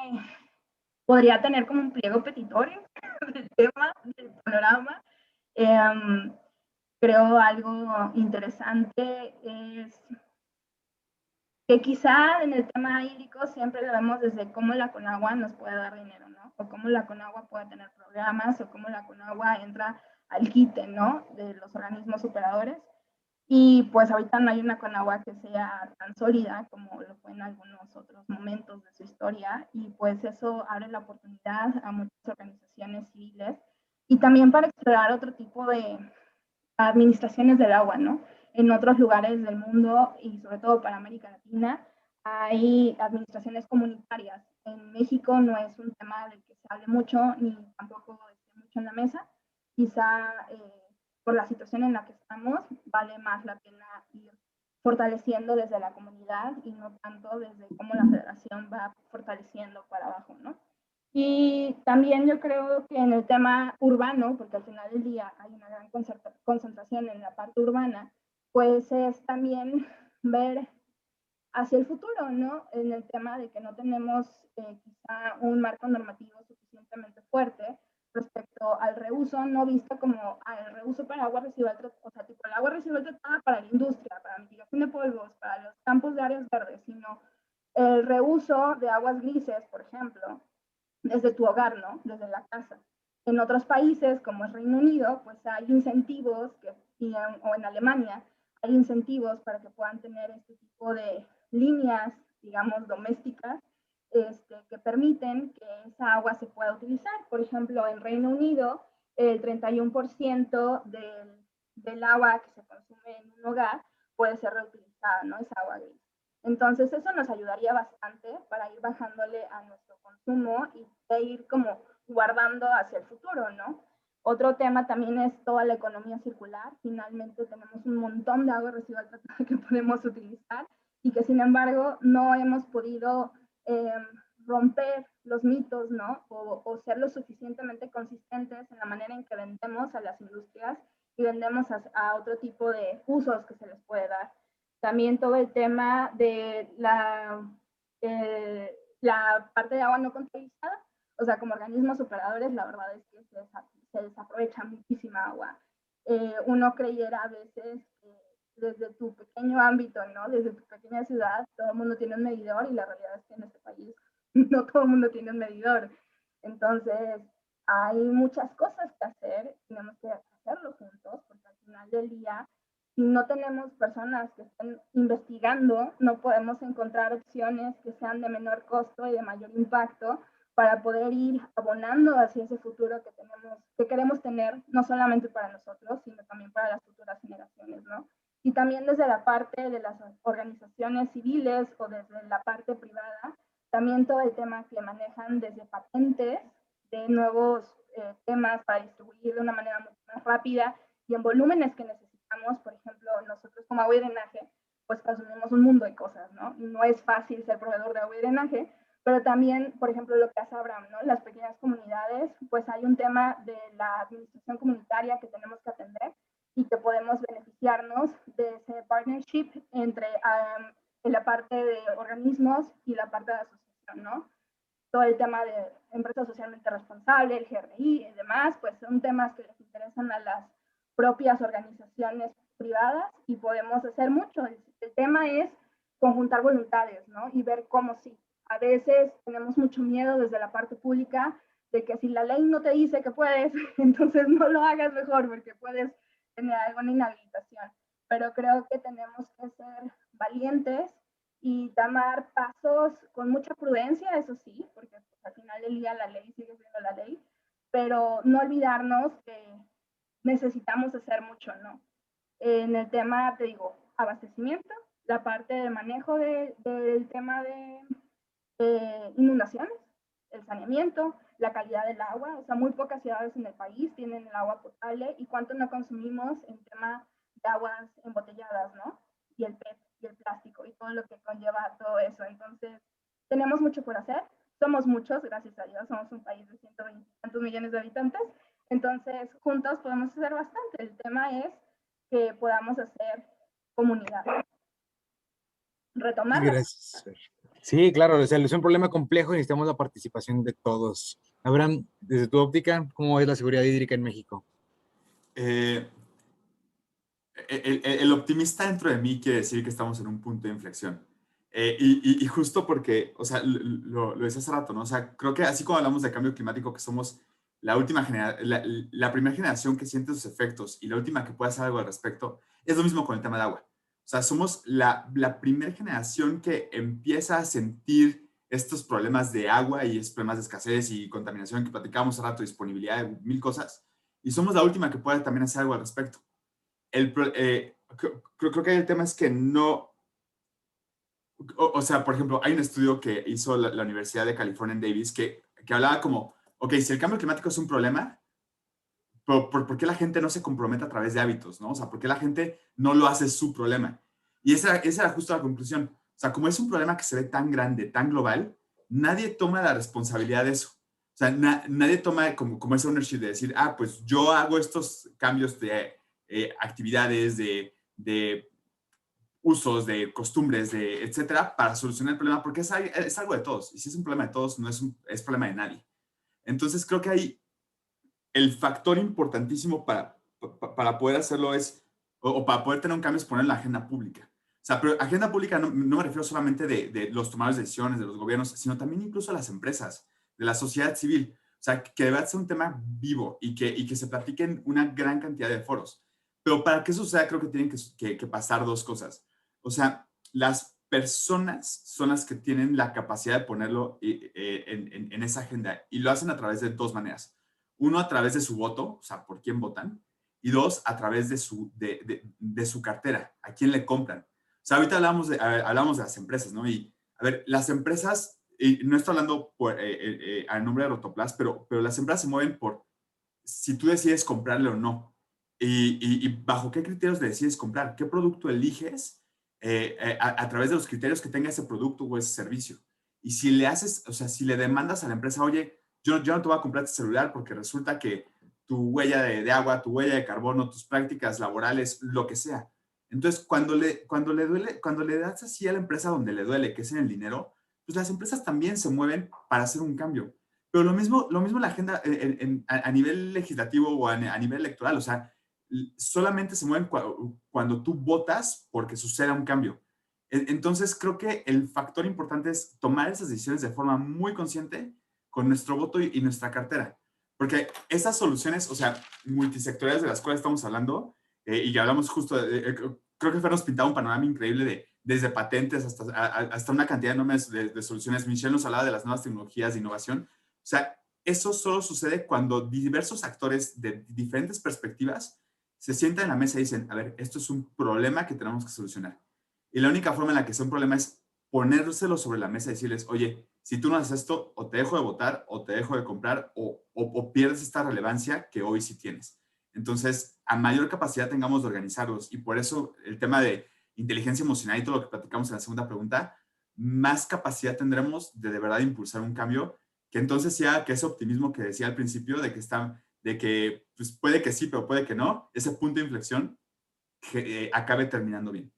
podría tener como un pliego petitorio del tema, del panorama. Creo algo interesante es que quizá en el tema hídrico siempre lo vemos desde cómo la Conagua nos puede dar dinero, ¿no? O cómo la Conagua puede tener programas, o cómo la Conagua entra al quite, ¿no? De los organismos superadores. Y pues ahorita no hay una Conagua que sea tan sólida como lo fue en algunos otros momentos de su historia, y pues eso abre la oportunidad a muchas organizaciones civiles y también para explorar otro tipo de administraciones del agua, ¿no? En otros lugares del mundo y sobre todo para América Latina hay administraciones comunitarias. En México no es un tema del que se hable mucho ni tampoco esté mucho en la mesa. Quizá por la situación en la que estamos vale más la pena ir fortaleciendo desde la comunidad y no tanto desde cómo la federación va fortaleciendo para abajo, ¿no? Y también yo creo que en el tema urbano, porque al final del día hay una gran concentración en la parte urbana, pues es también ver hacia el futuro, ¿no? En el tema de que no tenemos quizá un marco normativo suficientemente fuerte respecto al reuso, no visto como el reuso para agua residual, o sea, tipo el agua residual tratada para la industria, para mitigación de polvos, para los campos de áreas verdes, sino el reuso de aguas grises, por ejemplo, desde tu hogar, ¿no? Desde la casa. En otros países, como es Reino Unido, pues hay incentivos, o en Alemania, hay incentivos para que puedan tener este tipo de líneas, digamos, domésticas, que permiten que esa agua se pueda utilizar. Por ejemplo, en Reino Unido, el 31% del del agua que se consume en un hogar puede ser reutilizada, ¿no? Es agua gris. Entonces eso nos ayudaría bastante para ir bajándole a nuestro consumo y ir como guardando hacia el futuro, ¿no? Otro tema también es toda la economía circular. Finalmente tenemos un montón de agua residual que podemos utilizar y que sin embargo no hemos podido romper los mitos, ¿no? O ser lo suficientemente consistentes en la manera en que vendemos a las industrias y vendemos a otro tipo de usos que se les puede dar. También todo el tema de la parte de agua no contabilizada, o sea, como organismos operadores, la verdad es que se desaprovecha muchísima agua. Uno creyera a veces que desde tu pequeño ámbito, ¿no? Desde tu pequeña ciudad, todo el mundo tiene un medidor y la realidad es que en este país no todo el mundo tiene un medidor. Entonces, hay muchas cosas que hacer, tenemos que hacerlo juntos, porque al final del día, si no tenemos personas que estén investigando, no podemos encontrar opciones que sean de menor costo y de mayor impacto para poder ir abonando hacia ese futuro que queremos tener, no solamente para nosotros, sino también para las futuras generaciones, ¿no? Y también desde la parte de las organizaciones civiles o desde la parte privada, también todo el tema que manejan desde patentes de nuevos temas para distribuir de una manera mucho más rápida y en volúmenes que necesitamos. Por ejemplo, nosotros como agua y drenaje, pues consumimos un mundo de cosas, ¿no? No es fácil ser proveedor de agua y drenaje, pero también, por ejemplo, lo que hace Abraham, ¿no? Las pequeñas comunidades, pues hay un tema de la administración comunitaria que tenemos que atender y que podemos beneficiarnos de ese partnership entre en la parte de organismos y la parte de asociación, ¿no? Todo el tema de empresa socialmente responsable, el GRI y demás, pues son temas que les interesan a las propias organizaciones privadas y podemos hacer mucho. El tema es conjuntar voluntades, ¿no? Y ver cómo sí. A veces tenemos mucho miedo desde la parte pública de que si la ley no te dice que puedes, entonces no lo hagas mejor porque puedes tener alguna inhabilitación. Pero creo que tenemos que ser valientes y tomar pasos con mucha prudencia, eso sí, porque pues, al final del día la ley sigue siendo la ley, pero no olvidarnos que necesitamos hacer mucho, ¿no? En el tema, te digo, abastecimiento, la parte de manejo del tema de inundaciones, el saneamiento, la calidad del agua, o sea, muy pocas ciudades en el país tienen el agua potable y cuánto no consumimos en tema de aguas embotelladas, ¿no? Y el PET y el plástico y todo lo que conlleva todo eso. Entonces, tenemos mucho por hacer, somos muchos, gracias a Dios, somos un país de 120 tantos millones de habitantes, entonces juntos podemos hacer bastante. El tema es que podamos hacer comunidad. Retomarlo. Gracias. Sí, claro, o sea, es un problema complejo y necesitamos la participación de todos. Abraham, desde tu óptica, ¿cómo es la seguridad hídrica en México? El optimista dentro de mí quiere decir que estamos en un punto de inflexión. Y justo porque, o sea, lo decía hace rato, ¿no? O sea, creo que así como hablamos de cambio climático, que somos la primera generación que siente sus efectos y la última que puede hacer algo al respecto, es lo mismo con el tema de agua. O sea, somos la primera generación que empieza a sentir estos problemas de agua y estos problemas de escasez y contaminación que platicábamos hace rato, disponibilidad de mil cosas, y somos la última que puede también hacer algo al respecto. Creo que el tema es que no, o sea, por ejemplo, hay un estudio que hizo la Universidad de California en Davis que hablaba como, ok, si el cambio climático es un problema, ¿por qué la gente no se compromete a través de hábitos, no? O sea, ¿por qué la gente no lo hace su problema? Y esa era justo la conclusión. O sea, como es un problema que se ve tan grande, tan global, nadie toma la responsabilidad de eso. O sea, nadie toma como ese ownership de decir, pues yo hago estos cambios de actividades, de usos, de costumbres, etcétera, para solucionar el problema, porque es algo de todos. Y si es un problema de todos, no es problema de nadie. Entonces, creo que ahí el factor importantísimo para poder hacerlo o para poder tener un cambio es poner en la agenda pública. O sea, pero agenda pública no me refiero solamente de los tomadores de decisiones, de los gobiernos, sino también incluso a las empresas, de la sociedad civil. O sea, que debe ser un tema vivo y que se platique en una gran cantidad de foros. Pero para que eso suceda, creo que tienen que pasar dos cosas. O sea, las personas son las que tienen la capacidad de ponerlo en esa agenda y lo hacen a través de dos maneras. Uno, a través de su voto, o sea, por quién votan, y dos, a través de su cartera, a quién le compran. O sea, ahorita hablamos de las empresas, ¿no? Y, a ver, las empresas, y no estoy hablando a nombre de Rotoplas, pero las empresas se mueven por si tú decides comprarle o no. Y bajo qué criterios le decides comprar, qué producto eliges a través de los criterios que tenga ese producto o ese servicio. Y si le haces, o sea, si le demandas a la empresa, oye, yo no te voy a comprar este celular porque resulta que tu huella de agua, tu huella de carbono, tus prácticas laborales, lo que sea. Entonces, cuando le das así a la empresa donde le duele, que es en el dinero, pues las empresas también se mueven para hacer un cambio. Pero lo mismo la agenda a nivel legislativo o a nivel electoral, o sea, solamente se mueven cuando tú votas porque suceda un cambio. Entonces, creo que el factor importante es tomar esas decisiones de forma muy consciente con nuestro voto y nuestra cartera. Porque esas soluciones, o sea, multisectoriales de las cuales estamos hablando, y ya hablamos justo, creo que Fer nos pintaba un panorama increíble desde patentes hasta una cantidad enorme de soluciones. Michelle nos hablaba de las nuevas tecnologías de innovación. O sea, eso solo sucede cuando diversos actores de diferentes perspectivas se sientan en la mesa y dicen, a ver, esto es un problema que tenemos que solucionar. Y la única forma en la que sea un problema es ponérselo sobre la mesa y decirles, oye, si tú no haces esto, o te dejo de votar, o te dejo de comprar, o pierdes esta relevancia que hoy sí tienes. Entonces, a mayor capacidad tengamos de organizarlos. Y por eso el tema de inteligencia emocional y todo lo que platicamos en la segunda pregunta, más capacidad tendremos de verdad impulsar un cambio que entonces sea que ese optimismo que decía al principio de que pues puede que sí, pero puede que no, ese punto de inflexión que acabe terminando bien.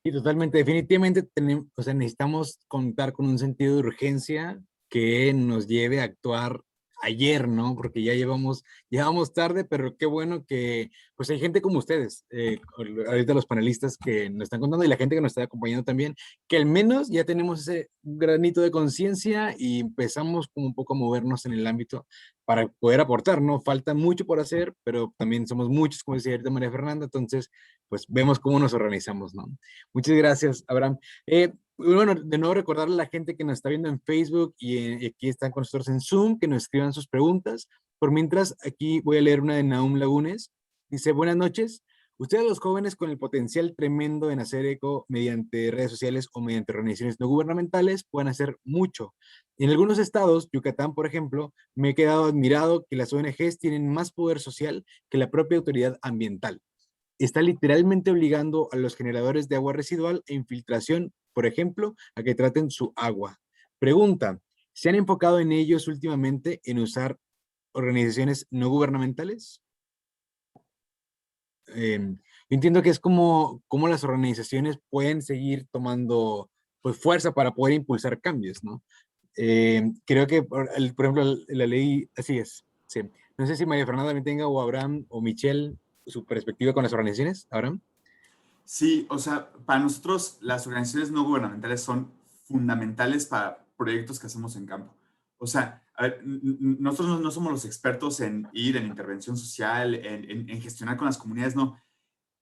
Y totalmente, definitivamente tenemos, o sea, necesitamos contar con un sentido de urgencia que nos lleve a actuar ayer, ¿no? Porque ya llevamos tarde, pero qué bueno que pues hay gente como ustedes, ahorita los panelistas que nos están contando y la gente que nos está acompañando también, que al menos ya tenemos ese granito de conciencia y empezamos como un poco a movernos en el ámbito para poder aportar, ¿no? Falta mucho por hacer, pero también somos muchos, como decía ahorita María Fernanda, entonces pues vemos cómo nos organizamos, ¿no? Muchas gracias, Abraham. Bueno, de nuevo recordarle a la gente que nos está viendo en Facebook y aquí están con nosotros en Zoom, que nos escriban sus preguntas. Por mientras, aquí voy a leer una de Nahum Lagunes. Dice, buenas noches. Ustedes los jóvenes con el potencial tremendo en hacer eco mediante redes sociales o mediante organizaciones no gubernamentales pueden hacer mucho. En algunos estados, Yucatán, por ejemplo, me he quedado admirado que las ONGs tienen más poder social que la propia autoridad ambiental. Está literalmente obligando a los generadores de agua residual e infiltración, por ejemplo, a que traten su agua. Pregunta, ¿se han enfocado en ellos últimamente en usar organizaciones no gubernamentales? Yo entiendo que es como las organizaciones pueden seguir tomando pues, fuerza para poder impulsar cambios, ¿no? Creo que, por ejemplo, la ley, así es, sí. No sé si María Fernanda también tenga, o Abraham, o Michelle, su perspectiva con las organizaciones, Abraham. Sí, o sea, para nosotros las organizaciones no gubernamentales son fundamentales para proyectos que hacemos en campo. O sea, a ver, nosotros no somos los expertos en ir en intervención social, en gestionar con las comunidades, no.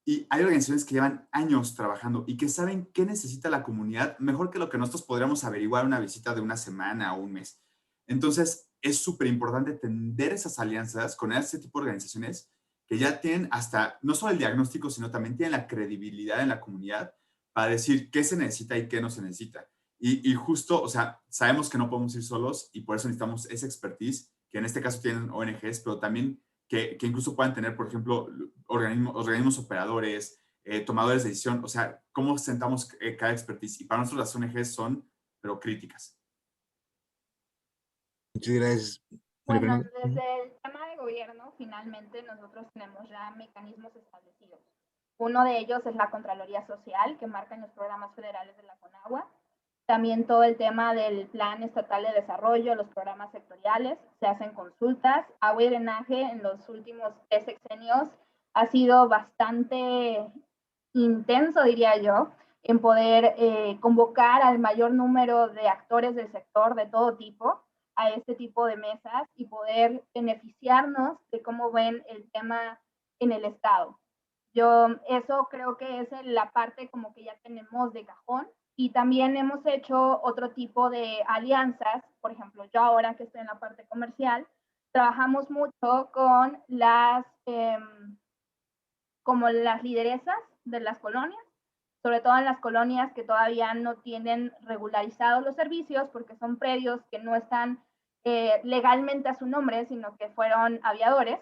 Y hay organizaciones que llevan años trabajando y que saben qué necesita la comunidad mejor que lo que nosotros podríamos averiguar una visita de una semana o un mes. Entonces, es súper importante tender esas alianzas con este tipo de organizaciones que ya tienen hasta, no solo el diagnóstico, sino también tienen la credibilidad en la comunidad para decir qué se necesita y qué no se necesita. Y justo, o sea, sabemos que no podemos ir solos y por eso necesitamos esa expertise, que en este caso tienen ONGs, pero también que incluso puedan tener, por ejemplo, organismos operadores, tomadores de decisión, o sea, cómo sentamos cada expertise. Y para nosotros las ONGs son, pero críticas. Muchas gracias. Bueno, desde el tema de gobierno, finalmente nosotros tenemos ya mecanismos establecidos. Uno de ellos es la Contraloría Social, que marca en los programas federales de la CONAGUA. También todo el tema del Plan Estatal de Desarrollo, los programas sectoriales, se hacen consultas. Agua y drenaje en los últimos 3 sexenios ha sido bastante intenso, diría yo, en poder convocar al mayor número de actores del sector de todo tipo a este tipo de mesas y poder beneficiarnos de cómo ven el tema en el Estado. Yo eso creo que es la parte como que ya tenemos de cajón. Y también hemos hecho otro tipo de alianzas, por ejemplo, yo ahora que estoy en la parte comercial, trabajamos mucho con como las lideresas de las colonias, sobre todo en las colonias que todavía no tienen regularizados los servicios porque son predios que no están legalmente a su nombre, sino que fueron aviadores.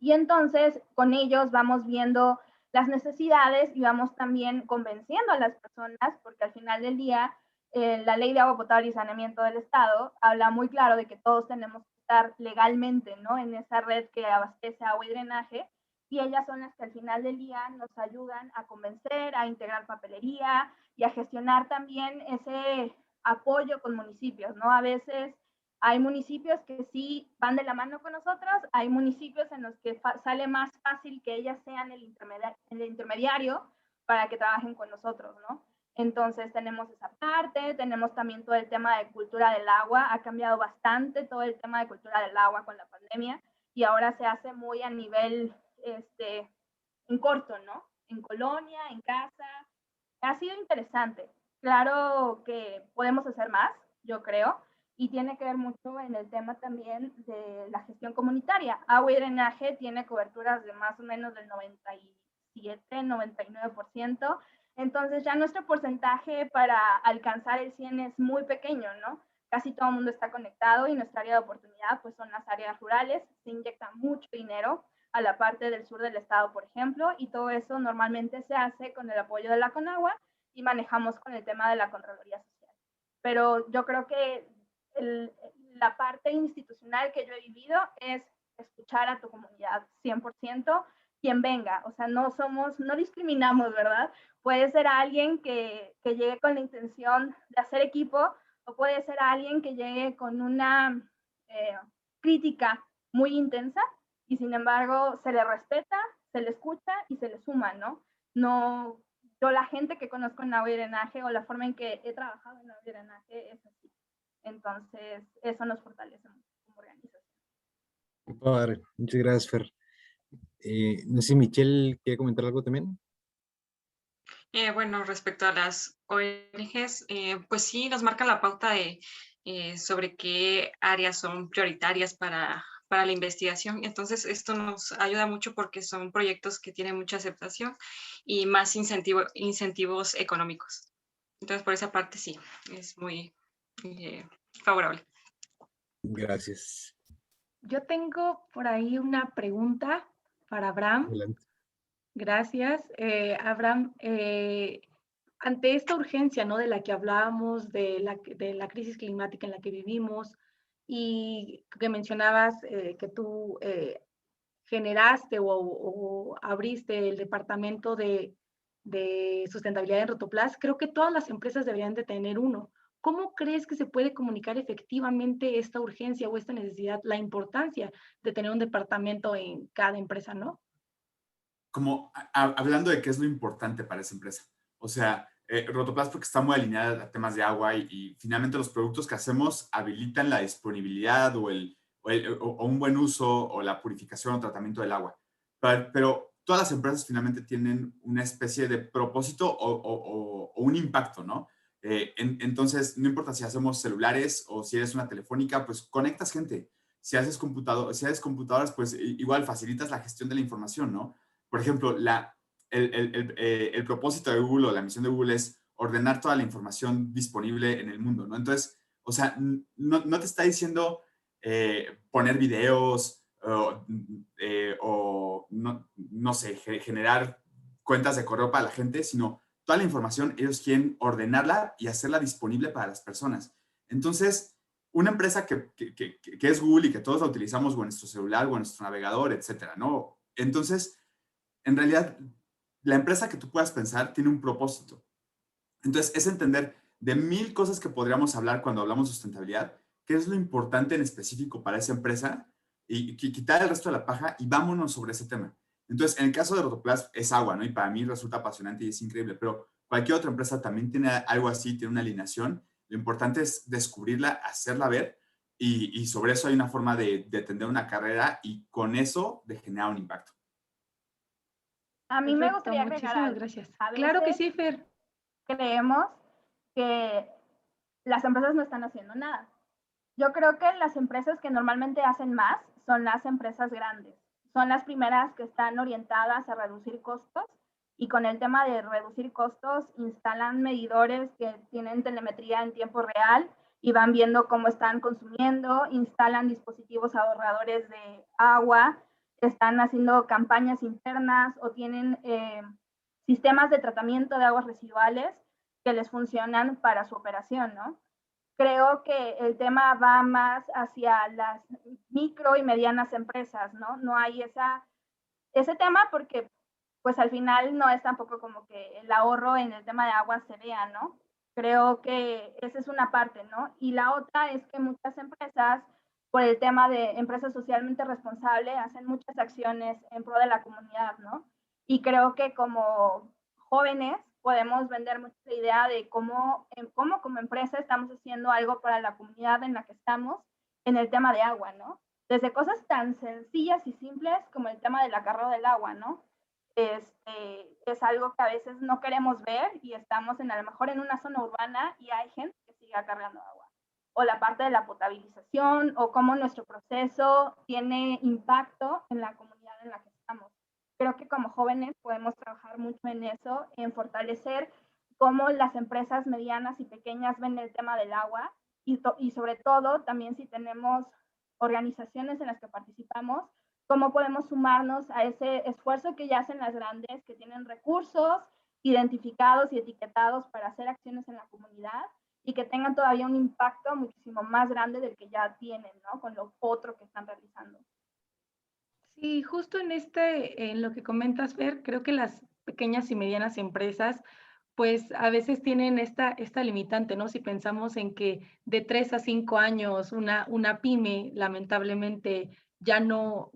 Y entonces con ellos vamos viendo las necesidades y vamos también convenciendo a las personas, porque al final del día la ley de agua potable y saneamiento del Estado habla muy claro de que todos tenemos que estar legalmente, ¿no?, en esa red que abastece agua y drenaje, y ellas son las que al final del día nos ayudan a convencer, a integrar papelería y a gestionar también ese apoyo con municipios, ¿no? A veces hay municipios que sí van de la mano con nosotros, hay municipios en los que sale más fácil que ellas sean el intermediario para que trabajen con nosotros, ¿no? Entonces tenemos esa parte, tenemos también todo el tema de cultura del agua, ha cambiado bastante todo el tema de cultura del agua con la pandemia y ahora se hace muy a nivel en corto, ¿no? En colonia, en casa. Ha sido interesante. Claro que podemos hacer más, yo creo, y tiene que ver mucho en el tema también de la gestión comunitaria. Agua y drenaje tiene coberturas de más o menos del 97, 99%, entonces ya nuestro porcentaje para alcanzar el 100 es muy pequeño, ¿no? Casi todo el mundo está conectado y nuestra área de oportunidad pues son las áreas rurales, se inyecta mucho dinero a la parte del sur del estado, por ejemplo, y todo eso normalmente se hace con el apoyo de la Conagua y manejamos con el tema de la Contraloría Social. Pero yo creo que la parte institucional que yo he vivido es escuchar a tu comunidad 100%, quien venga, o sea, no discriminamos, ¿verdad? Puede ser alguien que llegue con la intención de hacer equipo o puede ser alguien que llegue con una crítica muy intensa y sin embargo se le respeta, se le escucha y se le suma, ¿no? No, yo la gente que conozco en agua y drenaje o la forma en que he trabajado en agua y drenaje es así. Entonces, eso nos fortalece mucho como organización. Qué padre. Muchas gracias, Fer. No sé si Michelle quiere comentar algo también. Bueno, respecto a las ONGs, pues sí, nos marcan la pauta de sobre qué áreas son prioritarias para la investigación. Entonces, esto nos ayuda mucho porque son proyectos que tienen mucha aceptación y más incentivos económicos. Entonces, por esa parte sí, es muy favorable. Gracias. Yo tengo por ahí una pregunta para Abraham. Adelante. Gracias. Abraham, ante esta urgencia, ¿no?, de la que hablábamos, de la crisis climática en la que vivimos y que mencionabas que tú generaste o abriste el departamento de sustentabilidad en Rotoplas, creo que todas las empresas deberían de tener uno. ¿Cómo crees que se puede comunicar efectivamente esta urgencia o esta necesidad, la importancia de tener un departamento en cada empresa, ¿no? Como hablando de qué es lo importante para esa empresa. O sea, Rotoplas porque está muy alineada a temas de agua y finalmente los productos que hacemos habilitan la disponibilidad o un buen uso o la purificación o tratamiento del agua. Pero todas las empresas finalmente tienen una especie de propósito o un impacto, ¿no? Entonces, no importa si hacemos celulares o si eres una telefónica, pues conectas gente. Si haces computadoras, pues igual facilitas la gestión de la información, ¿no? Por ejemplo, el propósito de Google o la misión de Google es ordenar toda la información disponible en el mundo, ¿no? Entonces, o sea, no te está diciendo poner videos o no sé, generar cuentas de correo para la gente, sino toda la información ellos quieren ordenarla y hacerla disponible para las personas. Entonces, una empresa que es Google y que todos la utilizamos o en nuestro celular o en nuestro navegador, etcétera, ¿no? Entonces, en realidad, la empresa que tú puedas pensar tiene un propósito. Entonces, es entender de 1000 cosas que podríamos hablar cuando hablamos de sustentabilidad, qué es lo importante en específico para esa empresa y quitar el resto de la paja y vámonos sobre ese tema. Entonces, en el caso de Rotoplas es agua, ¿no? Y para mí resulta apasionante y es increíble, pero cualquier otra empresa también tiene algo así, tiene una alineación. Lo importante es descubrirla, hacerla ver y sobre eso hay una forma de tender una carrera y con eso de generar un impacto. A mí me gustaría agregar muchísimas algo. gracias. A veces Claro que sí, Fer. creemos que las empresas no están haciendo nada. Yo creo que las empresas que normalmente hacen más son las empresas grandes. Son las primeras que están orientadas a reducir costos y con el tema de reducir costos instalan medidores que tienen telemetría en tiempo real y van viendo cómo están consumiendo, instalan dispositivos ahorradores de agua, están haciendo campañas internas o tienen sistemas de tratamiento de aguas residuales que les funcionan para su operación, ¿no? Creo que el tema va más hacia las micro y medianas empresas, ¿no? No hay ese tema porque pues al final no es tampoco como que el ahorro en el tema de agua se vea, ¿no? Creo que esa es una parte, ¿no? Y la otra es que muchas empresas, por el tema de empresas socialmente responsables, hacen muchas acciones en pro de la comunidad, ¿no? Y creo que como jóvenes podemos vender mucha idea de cómo como empresa estamos haciendo algo para la comunidad en la que estamos en el tema de agua, ¿no? Desde cosas tan sencillas y simples como el tema del acarreo del agua, ¿no? Es algo que a veces no queremos ver y estamos a lo mejor en una zona urbana y hay gente que sigue acarreando agua. O la parte de la potabilización o cómo nuestro proceso tiene impacto en la comunidad en la que estamos. Creo que como jóvenes podemos trabajar mucho en eso, en fortalecer cómo las empresas medianas y pequeñas ven el tema del agua y sobre todo también si tenemos organizaciones en las que participamos, cómo podemos sumarnos a ese esfuerzo que ya hacen las grandes, que tienen recursos identificados y etiquetados para hacer acciones en la comunidad y que tengan todavía un impacto muchísimo más grande del que ya tienen, ¿no? Con lo otro que están realizando. Sí, justo en lo que comentas, Fer, creo que las pequeñas y medianas empresas, pues a veces tienen esta limitante, ¿no? Si pensamos en que de 3 a 5 años una pyme lamentablemente ya no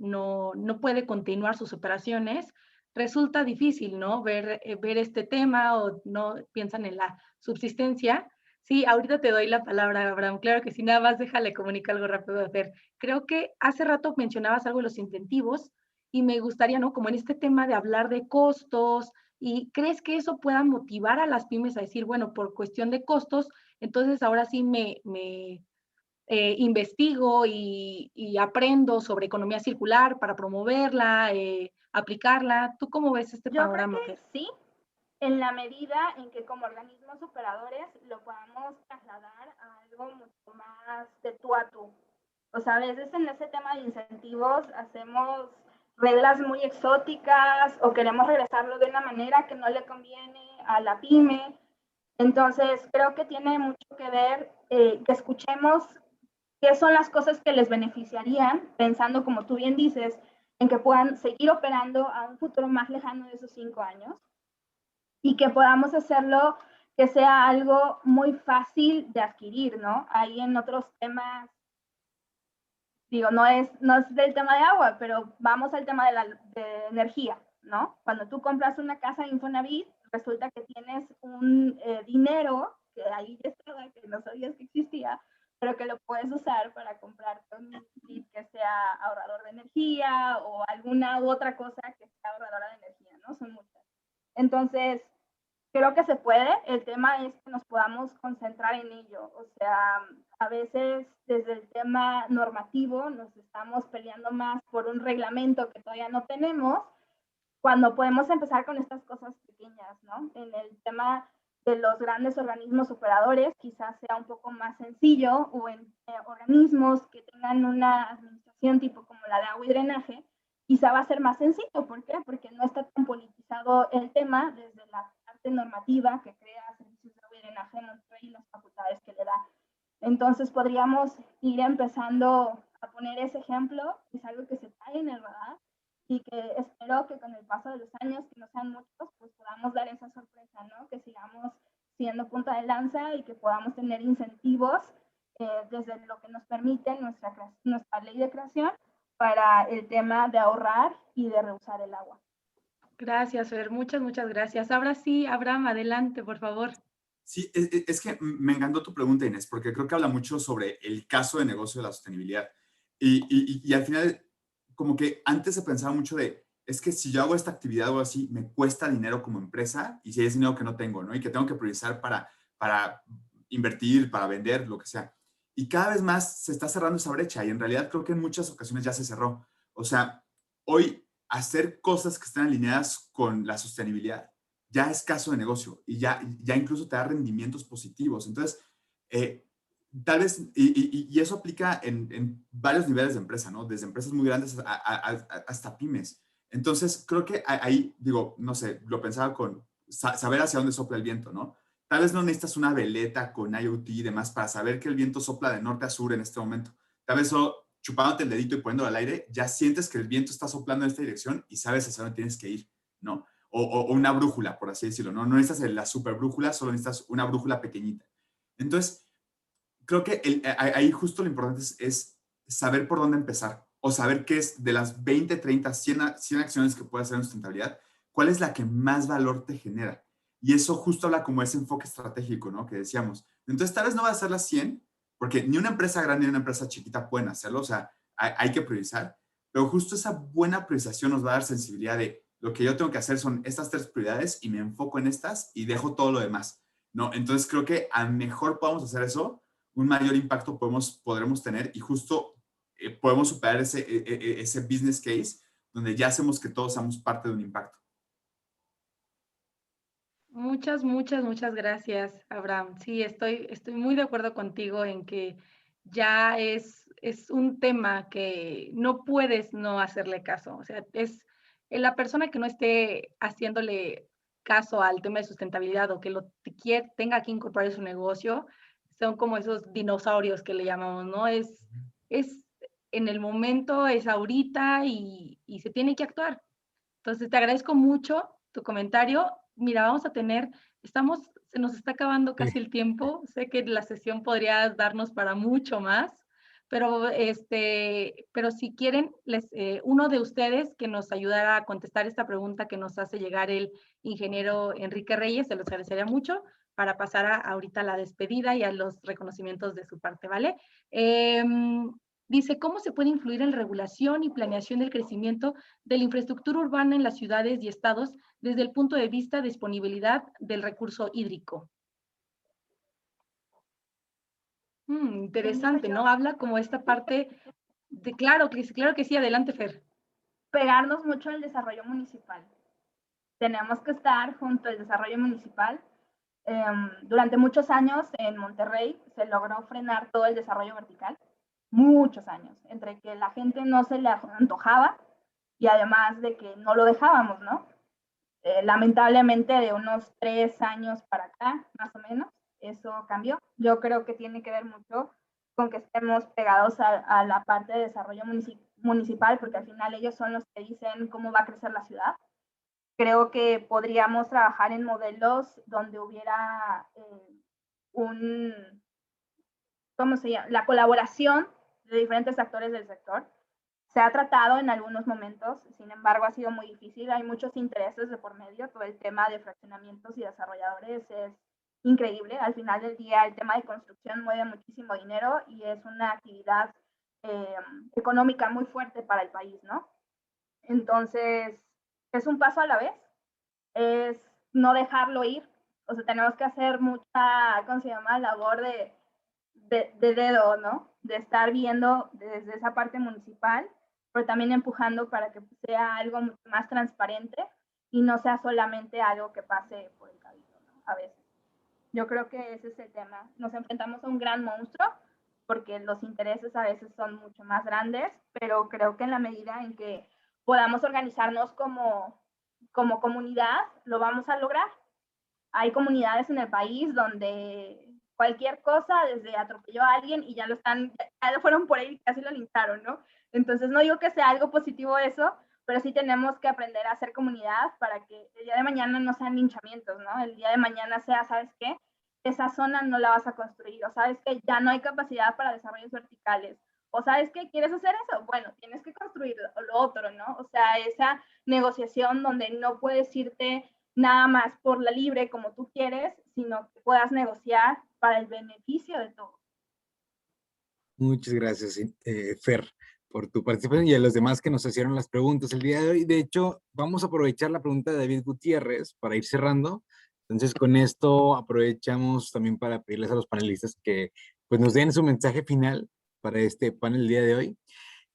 puede continuar sus operaciones, resulta difícil, ¿no? Ver este tema o no piensan en la subsistencia. Sí, ahorita te doy la palabra, Abraham. Claro que sí, nada más déjale comunicar algo rápido a Fer. Creo que hace rato mencionabas algo de los incentivos y me gustaría, ¿no? Como en este tema de hablar de costos, ¿y crees que eso pueda motivar a las pymes a decir, bueno, por cuestión de costos, entonces ahora sí me investigo y aprendo sobre economía circular para promoverla, aplicarla? ¿Tú cómo ves este Yo creo panorama, que Fer? sí, en la medida en que como organismos operadores lo podamos trasladar a algo mucho más de tú a tú. O sea, a veces en ese tema de incentivos hacemos reglas muy exóticas o queremos regresarlo de una manera que no le conviene a la pyme. Entonces, creo que tiene mucho que ver que escuchemos qué son las cosas que les beneficiarían, pensando, como tú bien dices, en que puedan seguir operando a un futuro más lejano de esos 5 años y que podamos hacerlo que sea algo muy fácil de adquirir, ¿no? Ahí en otros temas, digo, no es del tema de agua, pero vamos al tema de energía, ¿no? Cuando tú compras una casa de Infonavit, resulta que tienes un dinero que ahí ya estaba, que no sabías que existía, pero que lo puedes usar para comprar un kit que sea ahorrador de energía o alguna u otra cosa que sea ahorradora de energía, ¿no? Son muchas. Entonces, creo que se puede, el tema es que nos podamos concentrar en ello, o sea, a veces desde el tema normativo nos estamos peleando más por un reglamento que todavía no tenemos, cuando podemos empezar con estas cosas pequeñas, ¿no? En el tema de los grandes organismos operadores quizás sea un poco más sencillo o en organismos que tengan una administración tipo como la de agua y drenaje, quizá va a ser más sencillo. ¿Por qué? Porque no está tan politizado el tema desde la parte normativa que crea servicios de agua y drenaje en nuestro y las facultades que le da. Entonces podríamos ir empezando a poner ese ejemplo, es algo que se trae en el radar y que espero que con el paso de los años, que no sean muchos, pues podamos dar esa sorpresa, ¿no? Que sigamos siendo punta de lanza y que podamos tener incentivos desde lo que nos permite nuestra ley de creación para el tema de ahorrar y de reusar el agua. Gracias, Fer. Muchas gracias. Ahora sí, Abraham, adelante, por favor. Sí, es que me encantó tu pregunta, Inés, porque creo que habla mucho sobre el caso de negocio de la sostenibilidad. Y al final, como que antes se pensaba mucho de, es que si yo hago esta actividad o algo así, me cuesta dinero como empresa y si es dinero que no tengo, ¿no? Y que tengo que priorizar para invertir, para vender, lo que sea. Y cada vez más se está cerrando esa brecha y en realidad creo que en muchas ocasiones ya se cerró. O sea, hoy hacer cosas que estén alineadas con la sostenibilidad ya es caso de negocio y ya incluso te da rendimientos positivos. Entonces, tal vez, y eso aplica en varios niveles de empresa, ¿no? Desde empresas muy grandes hasta pymes. Entonces, creo que ahí, digo, no sé, lo pensaba con saber hacia dónde sopla el viento, ¿no? Tal vez no necesitas una veleta con IoT y demás para saber que el viento sopla de norte a sur en este momento. Tal vez solo chupándote el dedito y poniéndolo al aire, ya sientes que el viento está soplando en esta dirección y sabes hacia dónde tienes que ir, ¿no? O una brújula, por así decirlo, ¿no? No necesitas la super brújula, solo necesitas una brújula pequeñita. Entonces, creo que ahí justo lo importante es saber por dónde empezar o saber qué es de las 20, 30, 100 acciones que puedes hacer en sustentabilidad, cuál es la que más valor te genera. Y eso justo habla como ese enfoque estratégico, ¿no? Que decíamos. Entonces, tal vez no va a ser las 100, porque ni una empresa grande ni una empresa chiquita pueden hacerlo, o sea, hay que priorizar, pero justo esa buena priorización nos va a dar sensibilidad de lo que yo tengo que hacer son estas 3 prioridades y me enfoco en estas y dejo todo lo demás, ¿no? Entonces, creo que a mejor podamos hacer eso, un mayor impacto podremos tener y justo podemos superar ese business case donde ya hacemos que todos seamos parte de un impacto. Muchas gracias, Abraham. Sí, estoy muy de acuerdo contigo en que ya es un tema que no puedes no hacerle caso. O sea, es la persona que no esté haciéndole caso al tema de sustentabilidad o que tenga que incorporar en su negocio, son como esos dinosaurios que le llamamos, ¿no? Es en el momento, es ahorita y se tiene que actuar. Entonces, te agradezco mucho tu comentario. Mira, se nos está acabando casi el tiempo. Sé que la sesión podría darnos para mucho más, pero si quieren, uno de ustedes que nos ayudara a contestar esta pregunta que nos hace llegar el ingeniero Enrique Reyes, se los agradecería mucho para pasar ahorita a la despedida y a los reconocimientos de su parte, ¿vale? Dice, ¿cómo se puede influir en regulación y planeación del crecimiento de la infraestructura urbana en las ciudades y estados desde el punto de vista de disponibilidad del recurso hídrico? Interesante, ¿no? Habla como esta parte de, claro que sí, adelante, Fer. Pegarnos mucho al desarrollo municipal. Tenemos que estar junto al desarrollo municipal. Durante muchos años en Monterrey se logró frenar todo el desarrollo vertical, muchos años, entre que la gente no se le antojaba y además de que no lo dejábamos, ¿no? Lamentablemente de unos 3 años para acá, más o menos, eso cambió. Yo creo que tiene que ver mucho con que estemos pegados a la parte de desarrollo municipal, porque al final ellos son los que dicen cómo va a crecer la ciudad. Creo que podríamos trabajar en modelos donde hubiera ¿cómo se llama? La colaboración de diferentes actores del sector. Se ha tratado en algunos momentos, sin embargo ha sido muy difícil, hay muchos intereses de por medio, todo el tema de fraccionamientos y desarrolladores es increíble, al final del día el tema de construcción mueve muchísimo dinero y es una actividad económica muy fuerte para el país, ¿no? Entonces, es un paso a la vez, es no dejarlo ir, o sea, tenemos que hacer mucha, ¿cómo se llama?, labor de dedo, ¿no? De estar viendo desde esa parte municipal, pero también empujando para que sea algo mucho más transparente y no sea solamente algo que pase por el cabildo, ¿no? A veces. Yo creo que ese es el tema. Nos enfrentamos a un gran monstruo porque los intereses a veces son mucho más grandes, pero creo que en la medida en que podamos organizarnos como comunidad, lo vamos a lograr. Hay comunidades en el país donde cualquier cosa, desde atropelló a alguien y ya lo fueron por ahí y casi lo lincharon, ¿no? Entonces no digo que sea algo positivo eso, pero sí tenemos que aprender a hacer comunidad para que el día de mañana no sean linchamientos, ¿no? El día de mañana sea, ¿sabes qué? Esa zona no la vas a construir, o sabes que ya no hay capacidad para desarrollos verticales, o sabes que quieres hacer eso, bueno, tienes que construir lo otro, ¿no? O sea, esa negociación donde no puedes irte nada más por la libre como tú quieres, sino que puedas negociar para el beneficio de todos. Muchas gracias, Fer, por tu participación y a los demás que nos hicieron las preguntas el día de hoy. De hecho, vamos a aprovechar la pregunta de David Gutiérrez para ir cerrando. Entonces, con esto aprovechamos también para pedirles a los panelistas que pues nos den su mensaje final para este panel el día de hoy.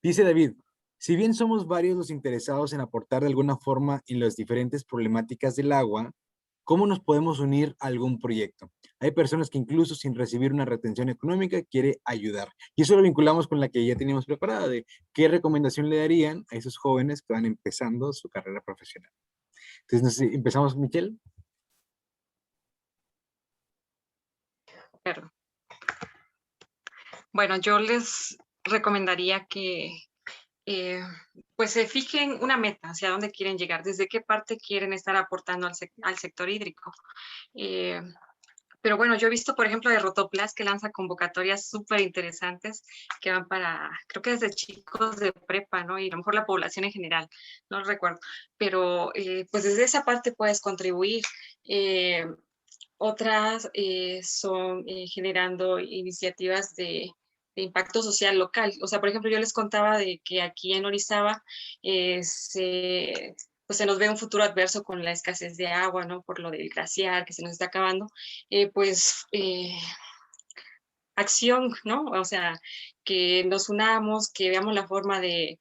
Dice David, si bien somos varios los interesados en aportar de alguna forma en las diferentes problemáticas del agua, ¿cómo nos podemos unir a algún proyecto? Hay personas que incluso sin recibir una retención económica quiere ayudar. Y eso lo vinculamos con la que ya teníamos preparada de qué recomendación le darían a esos jóvenes que van empezando su carrera profesional. Entonces, no sé, empezamos, Michelle. Claro. Bueno, yo les recomendaría que pues se fijen una meta hacia dónde quieren llegar, desde qué parte quieren estar aportando al sector hídrico. Pero bueno, yo he visto, por ejemplo, de Rotoplas que lanza convocatorias súper interesantes que van para, creo que desde chicos de prepa, ¿no? Y a lo mejor la población en general, no lo recuerdo. Pero pues desde esa parte puedes contribuir. Otras son generando iniciativas de impacto social local. O sea, por ejemplo, yo les contaba de que aquí en Orizaba pues se nos ve un futuro adverso con la escasez de agua, ¿no? Por lo del glaciar que se nos está acabando. Acción, ¿no? O sea, que nos unamos, que veamos la forma de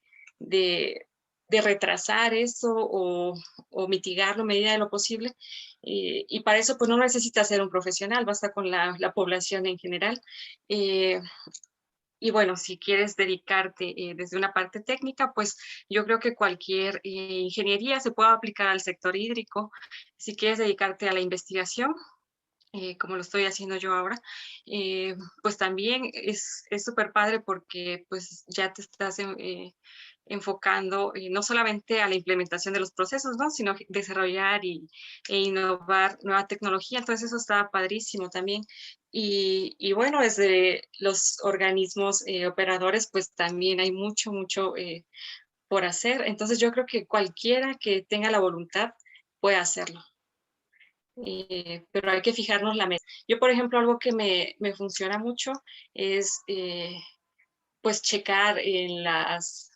retrasar eso o mitigarlo a medida de lo posible. Y para eso, pues no necesitas ser un profesional, basta con la población en general. Y bueno, si quieres dedicarte desde una parte técnica, pues yo creo que cualquier ingeniería se puede aplicar al sector hídrico. Si quieres dedicarte a la investigación, como lo estoy haciendo yo ahora, pues también es súper padre porque pues ya te estás enfocando no solamente a la implementación de los procesos, ¿no? Sino desarrollar e innovar nueva tecnología. Entonces eso está padrísimo también. Y bueno, desde los organismos operadores, pues también hay mucho por hacer. Entonces yo creo que cualquiera que tenga la voluntad puede hacerlo. Pero hay que fijarnos la meta. Yo, por ejemplo, algo que me funciona mucho es pues checar en las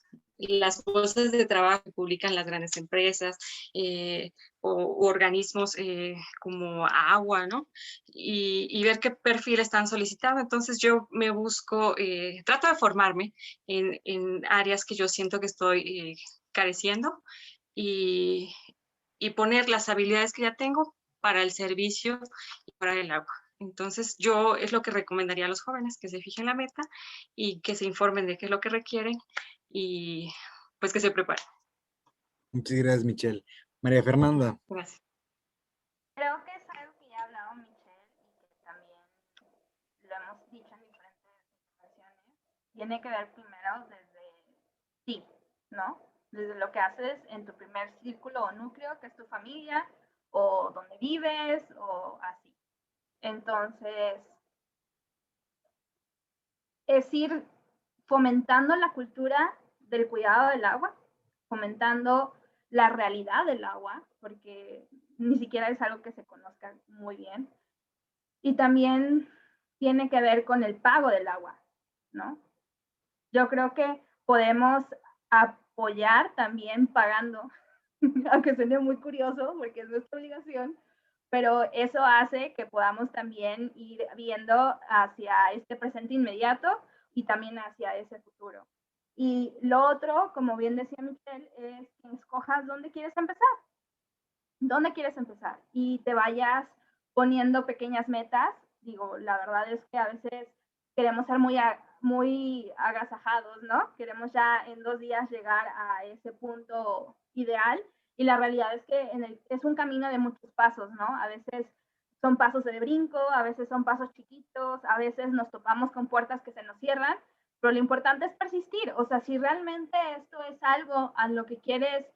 bolsas de trabajo que publican las grandes empresas u organismos como Agua, ¿no? Y ver qué perfil están solicitando. Entonces yo me busco, trato de formarme en áreas que yo siento que estoy careciendo y poner las habilidades que ya tengo para el servicio y para el agua. Entonces, yo es lo que recomendaría a los jóvenes, que se fijen la meta y que se informen de qué es lo que requieren y pues que se preparen. Muchas gracias, Michelle. María Fernanda. Gracias. Creo que es algo que ya ha hablado Michelle y que también lo hemos dicho en diferentes ocasiones. Tiene que ver primero desde ti, ¿no? Desde lo que haces en tu primer círculo o núcleo, que es tu familia, o donde vives, o así. Entonces, es ir fomentando la cultura del cuidado del agua, fomentando la realidad del agua, porque ni siquiera es algo que se conozca muy bien. Y también tiene que ver con el pago del agua, ¿no? Yo creo que podemos apoyar también pagando, aunque suene muy curioso porque es nuestra obligación, pero eso hace que podamos también ir viendo hacia este presente inmediato y también hacia ese futuro. Y lo otro, como bien decía Michelle, es que escojas dónde quieres empezar. ¿Dónde quieres empezar? Y te vayas poniendo pequeñas metas. Digo, la verdad es que a veces queremos ser muy agasajados, ¿no? Queremos ya en 2 días llegar a ese punto ideal y la realidad es que es un camino de muchos pasos, ¿no? A veces son pasos de brinco, a veces son pasos chiquitos, a veces nos topamos con puertas que se nos cierran, pero lo importante es persistir. O sea, si realmente esto es algo a lo que quieres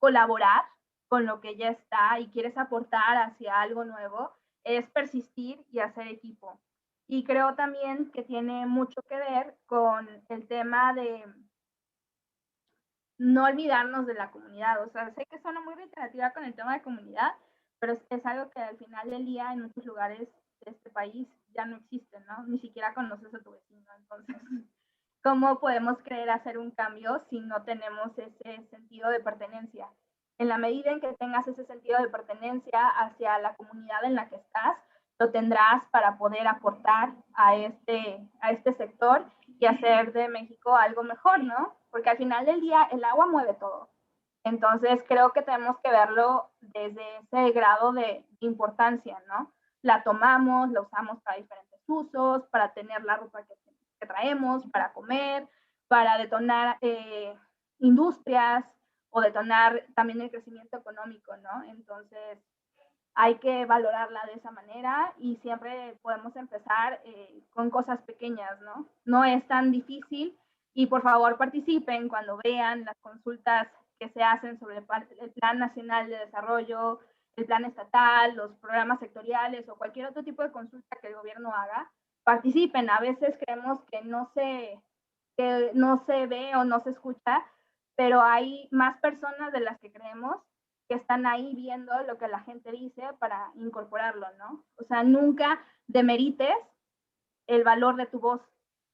colaborar con lo que ya está y quieres aportar hacia algo nuevo, es persistir y hacer equipo. Y creo también que tiene mucho que ver con el tema de no olvidarnos de la comunidad. O sea, sé que suena muy reiterativa con el tema de comunidad, pero es algo que al final del día en muchos lugares de este país ya no existe, ¿no? Ni siquiera conoces a tu vecino. Entonces, ¿cómo podemos querer hacer un cambio si no tenemos ese sentido de pertenencia? En la medida en que tengas ese sentido de pertenencia hacia la comunidad en la que estás, lo tendrás para poder aportar a este sector y hacer de México algo mejor, ¿no? Porque al final del día el agua mueve todo. Entonces creo que tenemos que verlo desde ese grado de importancia, ¿no? La tomamos, la usamos para diferentes usos, para tener la ropa que traemos, para comer, para detonar industrias o detonar también el crecimiento económico, ¿no? Entonces hay que valorarla de esa manera y siempre podemos empezar con cosas pequeñas, ¿no? No es tan difícil y por favor participen cuando vean las consultas que se hacen sobre el Plan Nacional de Desarrollo, el Plan Estatal, los programas sectoriales o cualquier otro tipo de consulta que el gobierno haga. Participen, a veces creemos que no se ve o no se escucha, pero hay más personas de las que creemos que están ahí viendo lo que la gente dice para incorporarlo, ¿no? O sea, nunca demerites el valor de tu voz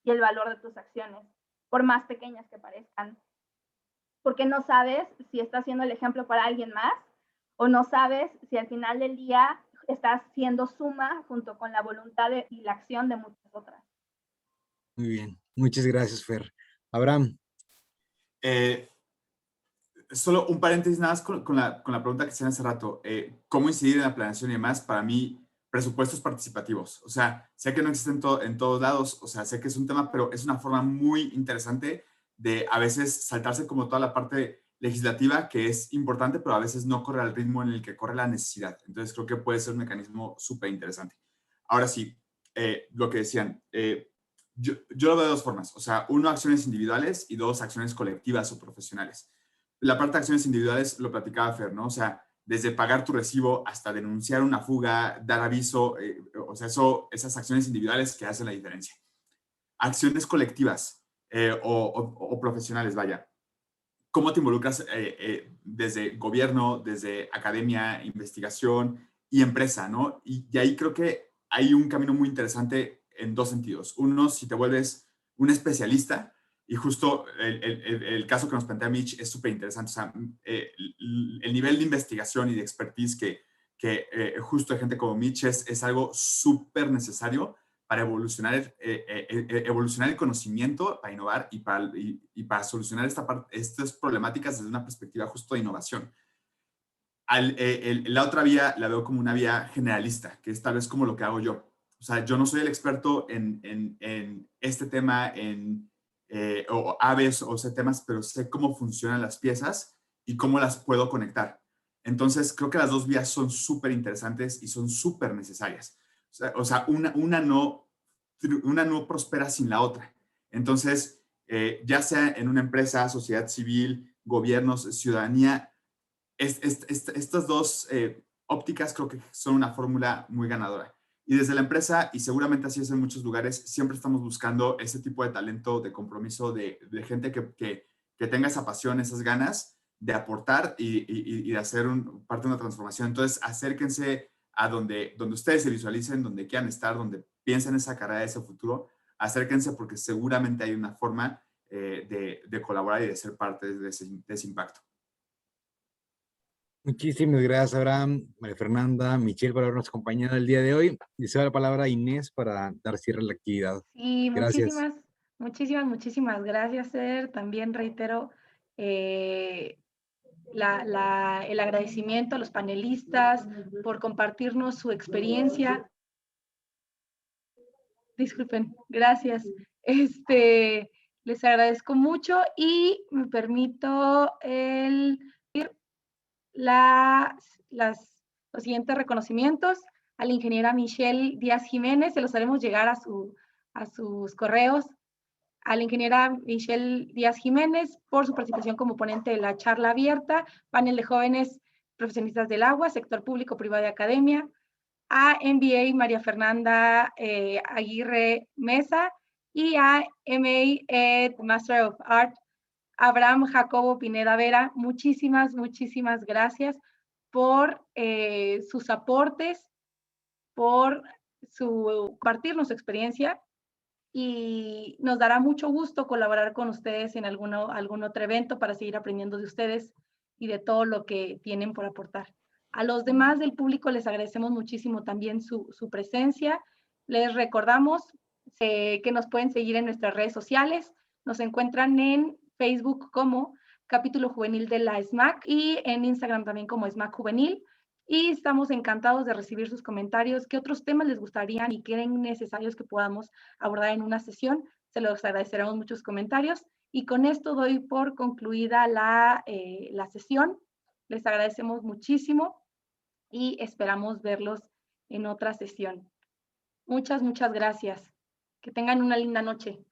y el valor de tus acciones, por más pequeñas que parezcan, porque no sabes si estás siendo el ejemplo para alguien más o no sabes si al final del día estás siendo suma junto con la voluntad y la acción de muchas otras. Muy bien, muchas gracias, Fer. Abraham. Solo un paréntesis nada más con la pregunta que hacían hace rato. ¿Cómo incidir en la planeación y demás? Para mí, presupuestos participativos. O sea, sé que no existen en todos lados, o sea, sé que es un tema, pero es una forma muy interesante de a veces saltarse como toda la parte legislativa, que es importante, pero a veces no corre al ritmo en el que corre la necesidad. Entonces, creo que puede ser un mecanismo súper interesante. Ahora sí, lo que decían, yo lo veo de dos formas. O sea, uno, acciones individuales y dos, acciones colectivas o profesionales. La parte de acciones individuales lo platicaba Fer, ¿no? O sea, desde pagar tu recibo hasta denunciar una fuga, dar aviso, o sea, esas acciones individuales que hacen la diferencia. Acciones colectivas o profesionales, vaya. ¿Cómo te involucras desde gobierno, desde academia, investigación y empresa, ¿no? Y ahí creo que hay un camino muy interesante en dos sentidos. Uno, si te vuelves un especialista, y justo el caso que nos plantea Mitch es súper interesante. O sea, el nivel de investigación y de expertise que justo de gente como Mitch es algo súper necesario para evolucionar el conocimiento, para innovar y para solucionar estas problemáticas desde una perspectiva justo de innovación. La otra vía la veo como una vía generalista, que es tal vez como lo que hago yo. O sea, yo no soy el experto en este tema, o aves o sé temas, pero sé cómo funcionan las piezas y cómo las puedo conectar. Entonces, creo que las dos vías son súper interesantes y son súper necesarias. O sea, una no prospera sin la otra. Entonces, ya sea en una empresa, sociedad civil, gobiernos, ciudadanía, estas dos ópticas creo que son una fórmula muy ganadora. Y desde la empresa, y seguramente así es en muchos lugares, siempre estamos buscando ese tipo de talento, de compromiso, de gente que tenga esa pasión, esas ganas de aportar y de hacer parte de una transformación. Entonces, acérquense a donde ustedes se visualicen, donde quieran estar, donde piensen esa carrera, ese futuro. Acérquense porque seguramente hay una forma de colaborar y de ser parte de ese impacto. Muchísimas gracias, Abraham, María Fernanda, Michelle, por habernos acompañado el día de hoy. Y se da la palabra a Inés para dar cierre a la actividad. Sí, Gracias. muchísimas gracias, Ser. También reitero el agradecimiento a los panelistas por compartirnos su experiencia. Disculpen, gracias. Les agradezco mucho y me permito los siguientes reconocimientos a la ingeniera Michelle Díaz Jiménez, se los haremos llegar a sus correos, a la ingeniera Michelle Díaz Jiménez por su participación como ponente de la charla abierta, panel de jóvenes profesionistas del agua, sector público, privado y academia, a MBA María Fernanda Aguirre Mesa y a MA Master of Art Abraham Jacobo Pineda Vera. Muchísimas gracias por sus aportes, por compartirnos su experiencia y nos dará mucho gusto colaborar con ustedes en algún otro evento para seguir aprendiendo de ustedes y de todo lo que tienen por aportar. A los demás del público les agradecemos muchísimo también su presencia. Les recordamos que nos pueden seguir en nuestras redes sociales. Nos encuentran en Facebook como Capítulo Juvenil de la SMAC y en Instagram también como SMAC Juvenil. Y estamos encantados de recibir sus comentarios. ¿Qué otros temas les gustarían y creen necesarios que podamos abordar en una sesión? Se los agradeceremos muchos comentarios. Y con esto doy por concluida la sesión. Les agradecemos muchísimo y esperamos verlos en otra sesión. Muchas gracias. Que tengan una linda noche.